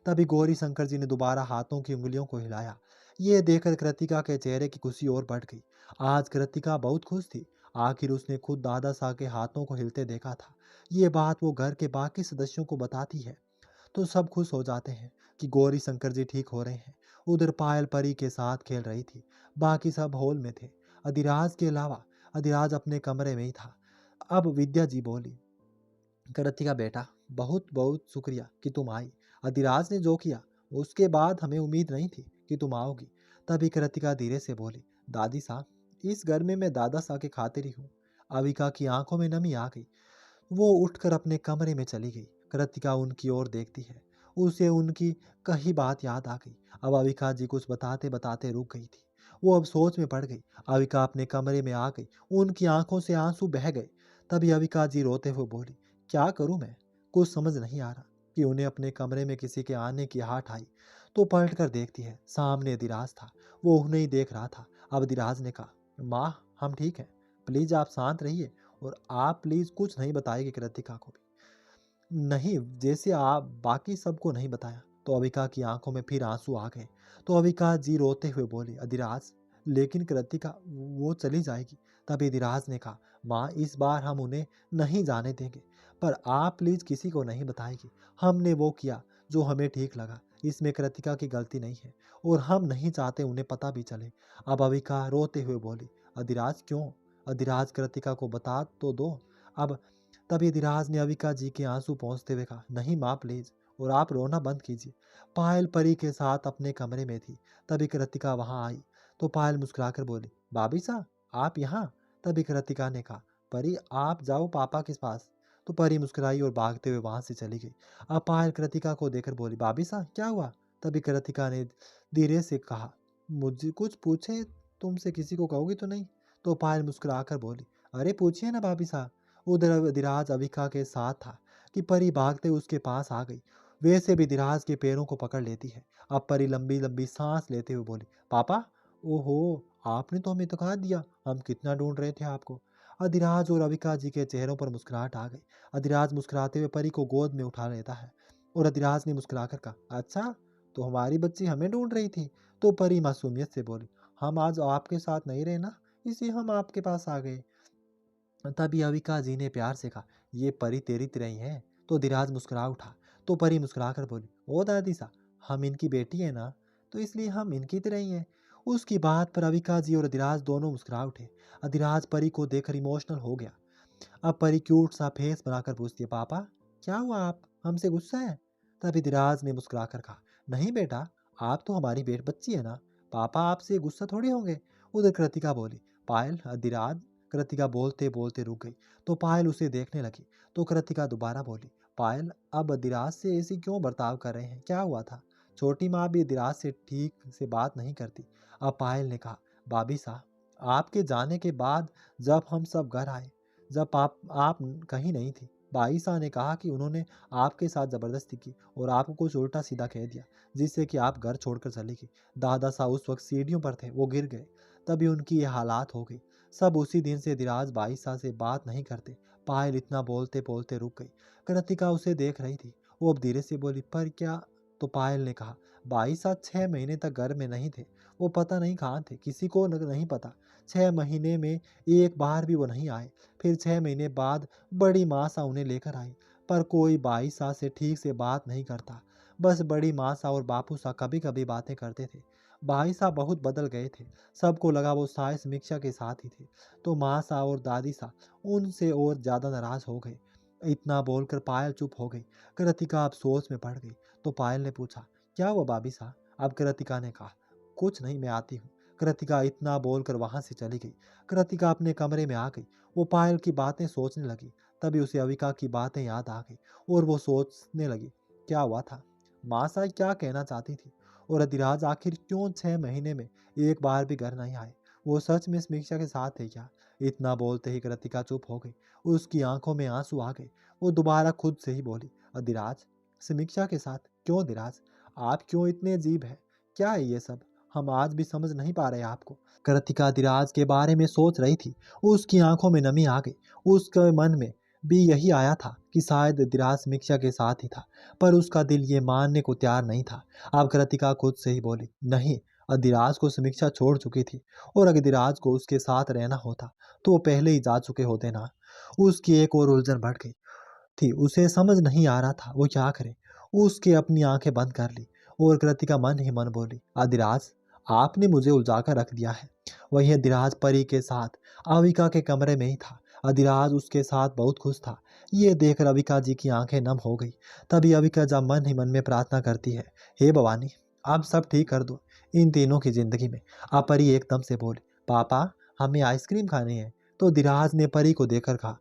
तभी गौरी शंकर जी ने दोबारा हाथों की उंगलियों को हिलाया। ये देखकर कृतिका के चेहरे की खुशी और बढ़ गई। आज कृतिका बहुत खुश थी। आखिर उसने खुद दादा साहब के हाथों को हिलते देखा था। ये बात वो घर के बाकी सदस्यों को बताती है तो सब खुश हो जाते हैं कि गौरी शंकर जी ठीक हो रहे हैं। उधर पायल परी के साथ खेल रही थी। बाकी सब हॉल में थे, अधिराज के अलावा। अधिराज अपने कमरे में ही था। अब विद्या जी बोली, कृतिका बेटा, बहुत बहुत शुक्रिया कि तुम आई। अधिराज ने जो किया उसके बाद हमें उम्मीद नहीं थी कि तुम आओगी। तभी कृतिका धीरे से बोली, दादी साहब इस घर में मैं दादा साहब के खातिर ही हूँ। अविका की आंखों में नमी आ गई। वो उठकर अपने कमरे में चली गई। कृतिका उनकी ओर देखती है। उसे उनकी कही बात याद आ गई। अब अविका जी कुछ बताते बताते रुक गई थी। वो अब सोच में पड़ गई। अविका अपने कमरे में आ गई। उनकी आंखों से आंसू बह गए। तभी अविका जी रोते हुए बोली, क्या करूं मैं? कुछ समझ नहीं आ रहा कि उन्हें अपने कमरे में किसी के आने की आहट आई तो पलट कर देखती है, सामने अधिराज था। वो उन्हें ही देख रहा था। अब अधिराज ने कहा, माँ हम ठीक हैं, प्लीज आप शांत रहिए और आप प्लीज कुछ नहीं बताएगी कृतिका को भी। नहीं, जैसे आप बाकी सबको नहीं बताया। तो अविका की आंखों में फिर आंसू आ गए। तो अविका जी रोते हुए बोली, अधिराज लेकिन कृतिका वो चली जाएगी। तभी अधिराज ने कहा, माँ इस बार हम उन्हें नहीं जाने देंगे, पर आप प्लीज किसी को नहीं बताएगी। हमने वो किया जो हमें ठीक लगा, इसमें कृतिका की गलती नहीं है और हम नहीं चाहते उन्हें पता भी चले। अब अविका रोते हुए बोली, अधिराज क्यों? अधिराज कृतिका को बता तो दो। अब तभी धीराज ने अविका जी के आंसू पहुंचते हुए कहा, नहीं माँ प्लीज, और आप रोना बंद कीजिए। पायल परी के साथ अपने कमरे में थी। तभी कृतिका वहां आई। तो पायल मुस्कुराकर बोली, भाभी साहब आप यहाँ? तभी कृतिका ने कहा, परी आप जाओ पापा के पास। तो परी मुस्कुराई और भागते हुए वहां से चली गई। अब पायल कृतिका को देखकर बोली, भाभी साहब क्या हुआ? तभी कृतिका ने धीरे से कहा, मुझे कुछ पूछे तुमसे किसी को कहोगी तो नहीं? तो पायल मुस्कुराकर बोली, अरे पूछिए ना भाभी साहब। उधर अधिराज अविका के साथ था कि परी भागते उसके पास आ गई। वैसे भी धीराज के पैरों को पकड़ लेती है। अब परी लंबी लंबी सांस लेते हुए बोली, पापा ओहो आपने तो हमें दिखा दिया, हम कितना ढूंढ रहे थे आपको। अधिराज और अविका जी के चेहरों पर मुस्कुराहट आ गई। अधिराज मुस्कुराते हुए परी को गोद में उठा लेता है और अधिराज ने मुस्कुराकर कहा, अच्छा तो हमारी बच्ची हमें ढूंढ रही थी? तो परी मासूमियत से बोली, हम आज आपके साथ नहीं रहे ना, इसलिए हम आपके पास आ गए। तभी अविका जी ने प्यार से कहा, ये परी तेरी तरह ही है। तो धीराज मुस्कुरा उठा। तो परी मुस्कुराकर बोली, ओ दादी सा हम इनकी बेटी है ना, तो इसलिए हम इनकी तरह ही हैं। उसकी बात पर अविका जी और धीराज दोनों मुस्कुरा उठे। धीराज परी को देखकर इमोशनल हो गया। अब परी क्यूट सा फेस बनाकर पूछती है, पापा क्या हुआ, आप हमसे गुस्सा है? तभी धीराज ने मुस्कुराकर कहा, नहीं बेटा आप तो हमारी बेट बच्ची है ना, पापा आपसे गुस्सा थोड़ी होंगे। उधर कृतिका बोली, पायल धीराज। कृतिका बोलते बोलते रुक गई। तो पायल उसे देखने लगी। तो कृतिका दोबारा बोली, पायल अब धीराज से ऐसी क्यों बर्ताव कर रहे हैं, क्या हुआ था? छोटी माँ भी धीराज से ठीक से बात नहीं करती। अब पायल ने कहा, भाभी साहब आपके जाने के बाद जब हम सब घर आए, जब आप कहीं नहीं थी, बाईसा ने कहा कि उन्होंने आपके साथ जबरदस्ती की और आपको कुछ उल्टा सीधा कह दिया, जिससे कि आप घर छोड़कर चली गई। दादा सा उस वक्त सीढ़ियों पर थे, वो गिर गए, तभी उनकी ये हालात हो गई। सब उसी दिन से धीराज बाईसा से बात नहीं करते। पायल इतना बोलते बोलते रुक गई। कृतिका उसे देख रही थी। वो अब धीरे से बोली, पर क्या? तो पायल ने कहा, बाईसा 6 महीने तक घर में नहीं थे, वो पता नहीं कहाँ थे, किसी को नहीं पता। 6 महीने में एक बार भी वो नहीं आए। फिर 6 महीने बाद बड़ी माँ सा उन्हें लेकर आई, पर कोई बाईसा से ठीक से बात नहीं करता। बस बड़ी माँ सा और बापू सा कभी कभी बातें करते थे। भाई साहब बहुत बदल गए थे। सबको लगा वो साय समीक्षा के साथ ही थे। तो माँ सा और दादी सा उनसे और ज्यादा नाराज हो गए। इतना बोलकर पायल चुप हो गई। कृतिका अब सोच में पड़ गई। तो पायल ने पूछा, क्या हुआ भाभी साहब? अब कृतिका ने कहा, कुछ नहीं मैं आती हूँ। कृतिका इतना बोलकर वहां से चली गई। कृतिका अपने कमरे में आ गई। वो पायल की बातें सोचने लगी। तभी उसे अविका की बातें याद आ गई और वो सोचने लगी, क्या हुआ था? माँ सा क्या कहना चाहती थी? और अधिराज आखिर क्यों 6 महीने में एक बार भी घर नहीं आए? वो सच में समीक्षा के साथ थे क्या? इतना बोलते ही कृतिका चुप हो गई। उसकी आंखों में आंसू आ गए। वो दोबारा खुद से ही बोली, अधिराज समीक्षा के साथ? क्यों अधिराज, आप क्यों इतने अजीब हैं? क्या है ये सब? हम आज भी समझ नहीं पा रहे आपको। कृतिका अधिराज के बारे में सोच रही थी। उसकी आंखों में नमी आ गई। उसके मन में भी यही आया था कि शायद अधिराज समीक्षा के साथ ही था, पर उसका दिल ये मानने को तैयार नहीं था। अब कृतिका खुद से ही बोली, नहीं, अधिराज को समीक्षा छोड़ चुकी थी और अगर अधिराज को उसके साथ रहना होता तो वो पहले ही जा चुके होते ना। उसकी एक और उलझन बढ़ गई थी। उसे समझ नहीं आ रहा था वो क्या करे। उसके अपनी आंखें बंद कर ली और कृतिका मन ही मन बोली, अधिराज आपने मुझे उलझाकर रख दिया है। वही अधिराज परी के साथ अविका के कमरे में ही था। अधिराज उसके साथ बहुत खुश था। ये देखकर अविका जी की आंखें नम हो गई। तभी अविका जब मन ही मन में प्रार्थना करती है, हे भवानी आप सब ठीक कर दो इन तीनों की जिंदगी में। अब परी एकदम से बोली, पापा हमें आइसक्रीम खानी है। तो अधिराज ने परी को देखकर कहा,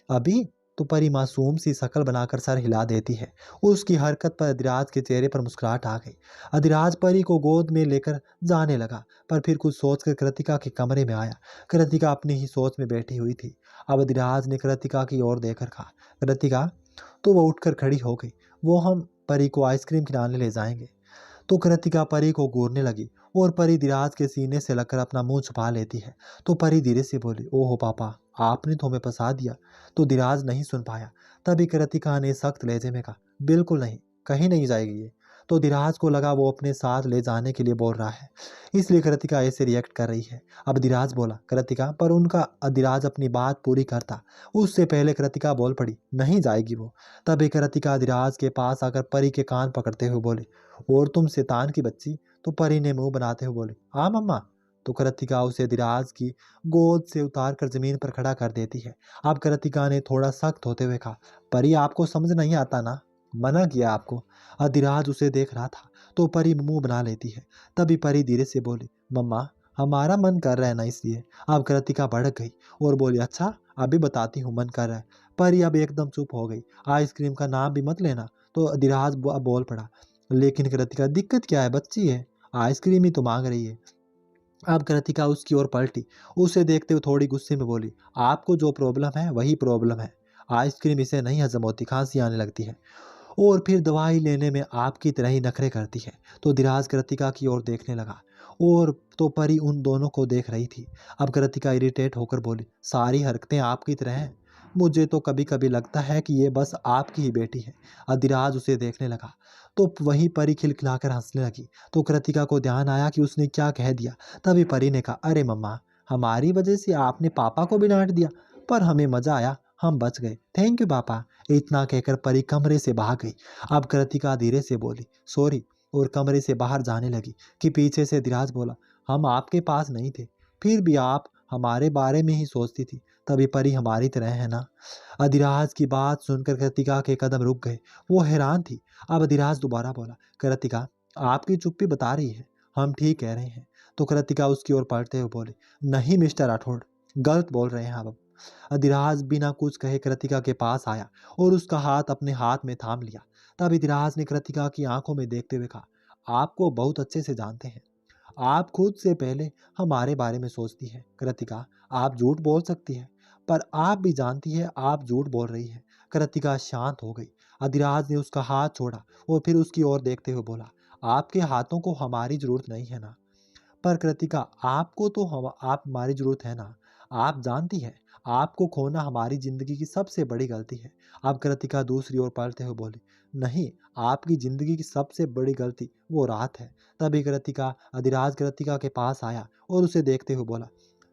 अभी? तो परी मासूम सी शक्ल बनाकर सर हिला देती है। उसकी हरकत पर अधिराज के चेहरे पर मुस्कुराहट आ गई। अधिराज परी को गोद में लेकर जाने लगा, पर फिर कुछ सोचकर कृतिका के कमरे में आया। कृतिका अपनी ही सोच में बैठी हुई थी। अब अधिराज ने कृतिका की ओर देखकर कहा, कृतिका। तो वो उठकर खड़ी हो गई। वो हम परी को आइसक्रीम खिलाने ले जाएंगे। तो कृतिका परी को घूरने लगी और परी धीराज के सीने से लगकर अपना मुंह छुपा लेती है। तो परी धीरे से बोली, ओहो पापा, आपने तो हमें फंसा दिया। तो धीराज नहीं सुन पाया। तभी कृतिका ने सख्त लहजे में कहा, बिल्कुल नहीं, कहीं नहीं जाएगी ये। तो धीराज को लगा वो अपने साथ ले जाने के लिए बोल रहा है, इसलिए कृतिका ऐसे रिएक्ट कर रही है। अब धीराज बोला, कृतिका, पर उनका धीराज अपनी बात पूरी करता उससे पहले कृतिका बोल पड़ी, नहीं जाएगी वो। तभी कृतिका धीराज के पास आकर परी के कान पकड़ते हुए बोली, और तुम शैतान की बच्ची। तो परी ने मुंह बनाते हुए बोली, हाँ मम्मा। तो कृतिका उसे धीराज की गोद से उतार कर जमीन पर खड़ा कर देती है। अब कृतिका ने थोड़ा सख्त होते हुए कहा, परी आपको समझ नहीं आता ना, मना किया आपको। धीराज उसे देख रहा था तो परी मुंह बना लेती है। तभी परी धीरे से बोली, मम्मा, हमारा मन कर रहा है ना इसलिए। अब कृतिका भड़क गई और बोली, अच्छा अभी बताती हूँ मन कर रहा है। परी अब एकदम चुप हो गई। आइसक्रीम का नाम भी मत लेना। तो धीराज बोल पड़ा, लेकिन कृतिका दिक्कत क्या है, बच्ची है, आइसक्रीम ही तो मांग रही है। अब कृतिका उसकी ओर पलटी, उसे देखते हुए थोड़ी गुस्से में बोली, आपको जो प्रॉब्लम है वही प्रॉब्लम है, आइसक्रीम इसे नहीं हजम होती, खांसी आने लगती है और फिर दवाई लेने में आपकी तरह ही नखरे करती है। तो धीराज कृतिका की ओर देखने लगा और तो परी उन दोनों को देख रही थी। अब कृतिका इरिटेट होकर बोली, सारी हरकतें आपकी तरह हैं, मुझे तो कभी कभी लगता है कि ये बस आपकी ही बेटी है। धीराज उसे देखने लगा तो वहीं परी खिलखिलाकर हंसने लगी। तो कृतिका को ध्यान आया कि उसने क्या कह दिया। तभी परी ने कहा, अरे मम्मा, हमारी वजह से आपने पापा को भी डांट दिया, पर हमें मजा आया, हम बच गए, थैंक यू पापा। इतना कहकर परी कमरे से भाग गई। अब कृतिका धीरे से बोली, सॉरी, और कमरे से बाहर जाने लगी कि पीछे से धीराज बोला, हम आपके पास नहीं थे, फिर भी आप हमारे बारे में ही सोचती थी, तभी परी हमारी तरह है ना। अधिराज की बात सुनकर कृतिका के कदम रुक गए। वो हैरान थी। अब अधिराज दोबारा बोला, कृतिका, आपकी चुप्पी बता रही है हम ठीक कह रहे हैं। तो कृतिका उसकी ओर पलटते हुए बोली, नहीं मिस्टर राठौड़, गलत बोल रहे हैं आप। अधिराज बिना कुछ कहे कृतिका के पास आया और उसका हाथ अपने हाथ में थाम लिया। तब अधिराज ने कृतिका की आंखों में देखते हुए कहा, आपको बहुत अच्छे से जानते हैं, आप खुद से पहले हमारे बारे में सोचती है। कृतिका, आप झूठ बोल सकती है, पर आप भी जानती है आप झूठ बोल रही है। कृतिका शांत हो गई। अधिराज ने उसका हाथ छोड़ा और फिर उसकी ओर देखते हुए बोला, आपके हाथों को हमारी जरूरत नहीं है ना। पर कृतिका, आपको तो आप हमारी जरूरत है ना। आप जानती है आपको खोना हमारी जिंदगी की सबसे बड़ी गलती है। अब कृतिका दूसरी ओर पलटते हुए बोली, नहीं, आपकी जिंदगी की सबसे बड़ी गलती वो रात है। तभी कृतिका अधिराज कृतिका के पास आया और उसे देखते हुए बोला,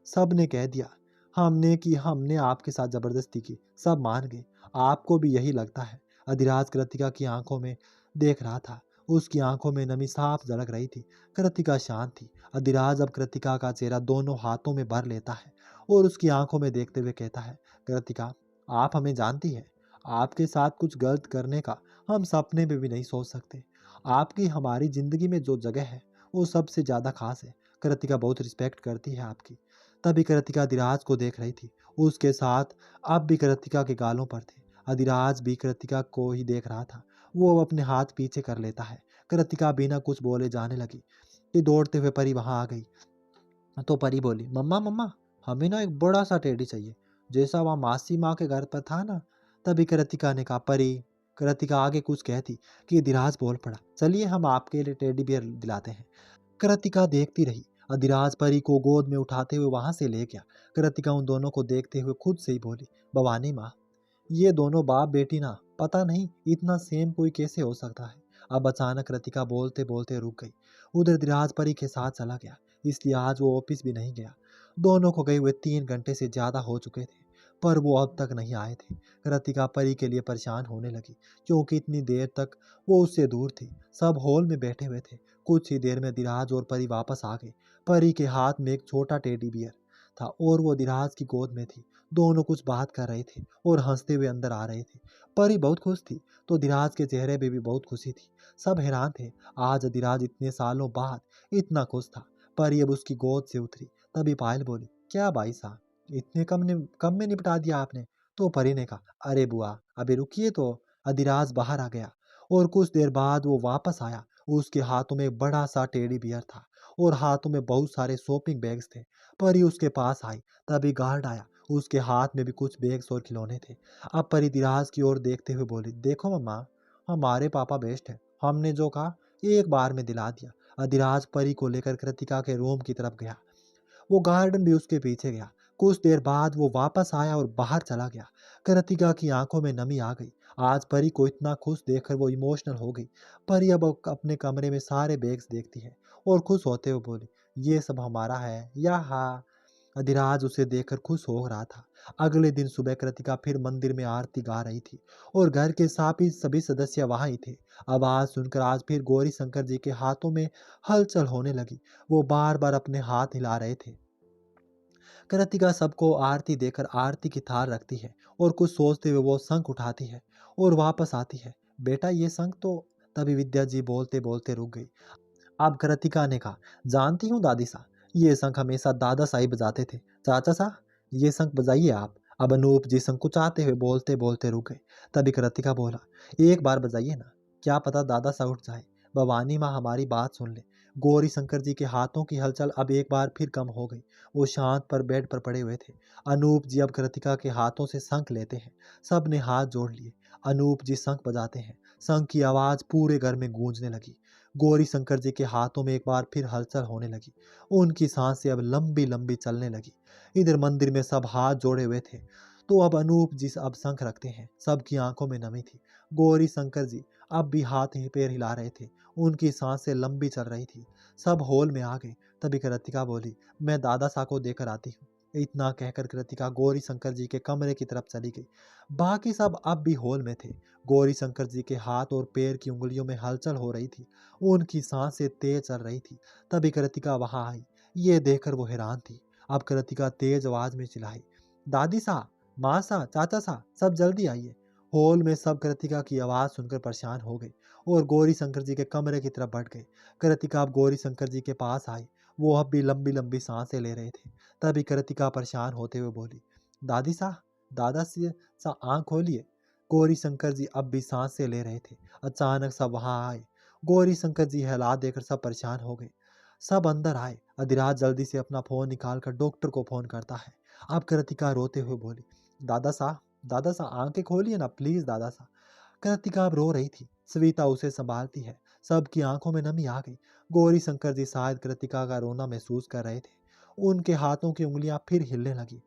सब ने कह दिया हमने आपके साथ जबरदस्ती की, सब मान गए, आपको भी यही लगता है। अधिराज कृतिका की आंखों में देख रहा था। उसकी आंखों में नमी साफ झलक रही थी। कृतिका शांत थी। अधिराज अब कृतिका का चेहरा दोनों हाथों में भर लेता है और उसकी आंखों में देखते हुए कहता है, कृतिका, आप हमें जानती है, आपके साथ कुछ गलत करने का हम सपने में भी नहीं सोच सकते। आपकी हमारी जिंदगी में जो जगह है वो सबसे ज्यादा खास है। कृतिका बहुत रिस्पेक्ट करती है आपकी। तभी कृतिका अधिराज को देख रही थी। उसके साथ अब भी कृतिका के गालों पर थे। अधिराज भी कृतिका को ही देख रहा था। वो अब अपने हाथ पीछे कर लेता है। कृतिका बिना कुछ बोले जाने लगी कि दौड़ते हुए परी वहां आ गई। तो परी बोली, मम्मा मम्मा, हमें ना एक बड़ा सा टेडी चाहिए, जैसा वहाँ मासी माँ के घर पर था ना। तभी कृतिका ने कहा, परी। कृतिका आगे कुछ कहती कि धीराज बोल पड़ा, चलिए हम आपके लिए टेडी बियर दिलाते हैं। कृतिका देखती रही। अधिराज परी को गोद में उठाते हुए वहां से ले गया। कृतिका उन दोनों को देखते हुए खुद से ही बोली, भवानी माँ, ये दोनों बाप बेटी ना, पता नहीं इतना सेम कोई कैसे हो सकता है। अब अचानक कृतिका बोलते बोलते रुक गई। उधर धीराज परी के साथ चला गया, इसलिए आज वो ऑफिस भी नहीं गया। दोनों को गए हुए 3 घंटे से ज्यादा हो चुके थे, पर वो अब तक नहीं आए थे। कृतिका परी के लिए परेशान होने लगी, क्योंकि इतनी देर तक वो उससे दूर थी। सब हॉल में बैठे हुए थे। कुछ ही देर में धीराज और परी वापस आ गए। परी के हाथ में एक छोटा टेडी बियर था और वो धीराज की गोद में थी। दोनों कुछ बात कर रहे थे और हंसते हुए अंदर आ रहे थे। परी बहुत खुश थी तो धीराज के चेहरे पे भी बहुत खुशी थी। सब हैरान थे, आज धीराज इतने सालों बाद इतना खुश था। परी अब उसकी गोद से उतरी। तभी पायल बोली, क्या भाई साहब, इतने कम में निपटा दिया आपने। तो परी ने कहा, अरे बुआ, अभी रुकिए तो। धीराज बाहर आ गया और कुछ देर बाद वो वापस आया। उसके हाथों में एक बड़ा सा टेडी बियर था और हाथों में बहुत सारे शॉपिंग बैग्स थे। परी उसके पास आई। तभी गार्ड आया। उसके हाथ में भी कुछ बैग्स और खिलौने थे। अब परी धीराज की ओर देखते हुए बोली, देखो मम्मा, हमारे पापा बेस्ट है, हमने जो कहा एक बार में दिला दिया। अधिराज परी को लेकर कृतिका के रूम की तरफ गया। वो गार्डन भी उसके पीछे गया। कुछ देर बाद वो वापस आया और बाहर चला गया। कृतिका की आंखों में नमी आ गई। आज परी को इतना खुश देखकर वो इमोशनल हो गई। परी अब अपने कमरे में सारे बैग्स देखती है और खुश होते हुए बोली, ये सब हमारा है या हाँ। अधिराज उसे देखकर खुश हो रहा था। अगले दिन सुबह कृतिका फिर मंदिर में आरती गा रही थी और घर के सभी सदस्य वहां ही थे। आवाज सुनकर आज फिर गौरी शंकर जी के हाथों में हलचल होने लगी। वो बार बार अपने हाथ हिला रहे थे। कृतिका सबको आरती देकर आरती की थाल रखती है और कुछ सोचते हुए वो शंख उठाती है और वापस आती है। बेटा ये शंख तो। तभी विद्या जी बोलते बोलते रुक गई। अब कृतिका ने कहा, जानती हूँ दादी सा, ये शंख हमेशा दादा साई बजाते थे। चाचा सा, ये शंख बजाइए आप। अब अनूप जी संकुचाते हुए बोलते बोलते रुक गए। तभी कृतिका बोला, एक बार बजाइए ना, क्या पता दादा सा उठ जाए। भवानी माँ हमारी बात सुन ले। गौरी शंकर जी के हाथों की हलचल अब एक बार फिर कम हो गई। वो शांत पर बेड पर पड़े हुए थे। अनूप जी अब कृतिका के हाथों से शंख लेते हैं। सब ने हाथ जोड़ लिए। अनूप जी शंख बजाते हैं। शंख की आवाज पूरे घर में गूंजने लगी। गौरी शंकर जी के हाथों में एक बार फिर हलचल होने लगी। उनकी सांसें अब लंबी लंबी चलने लगी। इधर मंदिर में सब हाथ जोड़े हुए थे। तो अब अनूप जी अब शंख रखते हैं। सबकी आंखों में नमी थी। गौरी शंकर जी अब भी हाथ ही पैर हिला रहे थे। उनकी सांसें लंबी चल रही थी। सब हॉल में आ गए। तभी कृतिका बोली, मैं दादा सा को देकर आती हूँ। इतना कहकर कृतिका गौरी शंकर जी के कमरे की तरफ चली गई। बाकी सब अब भी हॉल में थे। गौरी शंकर जी के हाथ और पैर की उंगलियों में हलचल हो रही थी। उनकी सांसें तेज चल रही थी। तभी कृतिका वहां आई। ये देखकर वो हैरान थी। अब कृतिका तेज आवाज में चिल्लाई, दादी सा, माँ सा, चाचा सा, सब जल्दी आइए। हॉल में सब कृतिका की आवाज सुनकर परेशान हो गए और गौरी शंकर जी के कमरे की तरफ बढ़ गए। कृतिका अब गौरी शंकर जी के पास आई। वो अब भी लंबी लंबी सांसें ले रहे थे। तभी कृतिका परेशान होते हुए बोली, दादी सा, दादा से सा आंख खोलिए। गौरी शंकर जी अब भी सांसें ले रहे थे। अचानक सब वहां आए। गौरी शंकर जी हिला देकर सब परेशान हो गए। सब अंदर आए। अधिराज जल्दी से अपना फोन निकालकर डॉक्टर को फोन करता है। अब कृतिका रोते हुए बोली, दादा सा, दादा सा आंखें खोलिए ना प्लीज दादा सा। कृतिका अब रो रही थी। सविता उसे संभालती है। सबकी आंखों में नमी आ गई। गौरी शंकर जी शायद कृतिका का रोना महसूस कर रहे थे। उनके हाथों की उंगलियां फिर हिलने लगी।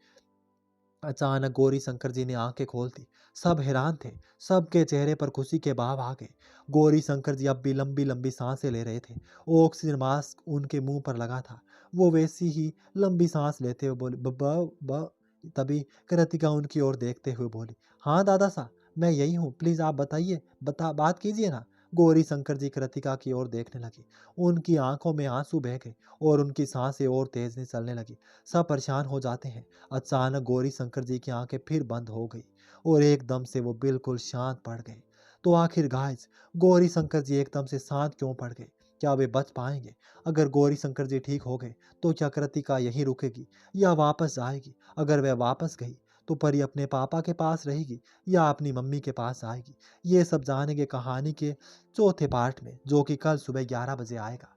अचानक गौरी शंकर जी ने आंखें खोल दी। सब हैरान थे। सबके चेहरे पर खुशी के भाव आ गए। गौरी शंकर जी अब भी लंबी लंबी सांसें ले रहे थे। ऑक्सीजन मास्क उनके मुंह पर लगा था। वो वैसी ही लंबी सांस लेते हुए बोले, ब ब तभी कृतिका उनकी ओर देखते हुए बोली, हाँ दादा सा, मैं यही हूँ, प्लीज आप बताइए, बात कीजिए ना। गौरी शंकर जी कृतिका की ओर देखने लगी। उनकी आंखों में आंसू बह गए और उनकी सांसें और तेज चलने लगी। सब परेशान हो जाते हैं। अचानक गौरी शंकर जी की आंखें फिर बंद हो गई और एकदम से वो बिल्कुल शांत पड़ गए। तो आखिर गाइस, गौरी शंकर जी एकदम से शांत क्यों पड़ गए? क्या वे बच पाएंगे? अगर गौरी शंकर जी ठीक हो गए तो क्या कृतिका यहीं रुकेगी या वापस जाएगी? अगर वह वापस गई तो परी अपने पापा के पास रहेगी या अपनी मम्मी के पास आएगी? ये सब जानेंगे कहानी के चौथे पार्ट में, जो कि कल सुबह 11 बजे आएगा।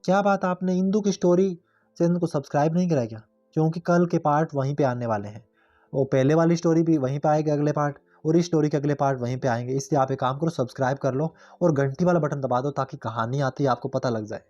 क्या बात, आपने इंदू की स्टोरी चैनल को सब्सक्राइब नहीं करा क्या? क्योंकि कल के पार्ट वहीं पे आने वाले हैं। वो पहले वाली स्टोरी भी वहीं पे आएगी अगले पार्ट, और इस स्टोरी के अगले पार्ट वहीं पे आएंगे। इसलिए आप एक काम करो, सब्सक्राइब कर लो और घंटी वाला बटन दबा दो ताकि कहानी आती है आपको पता लग जाए।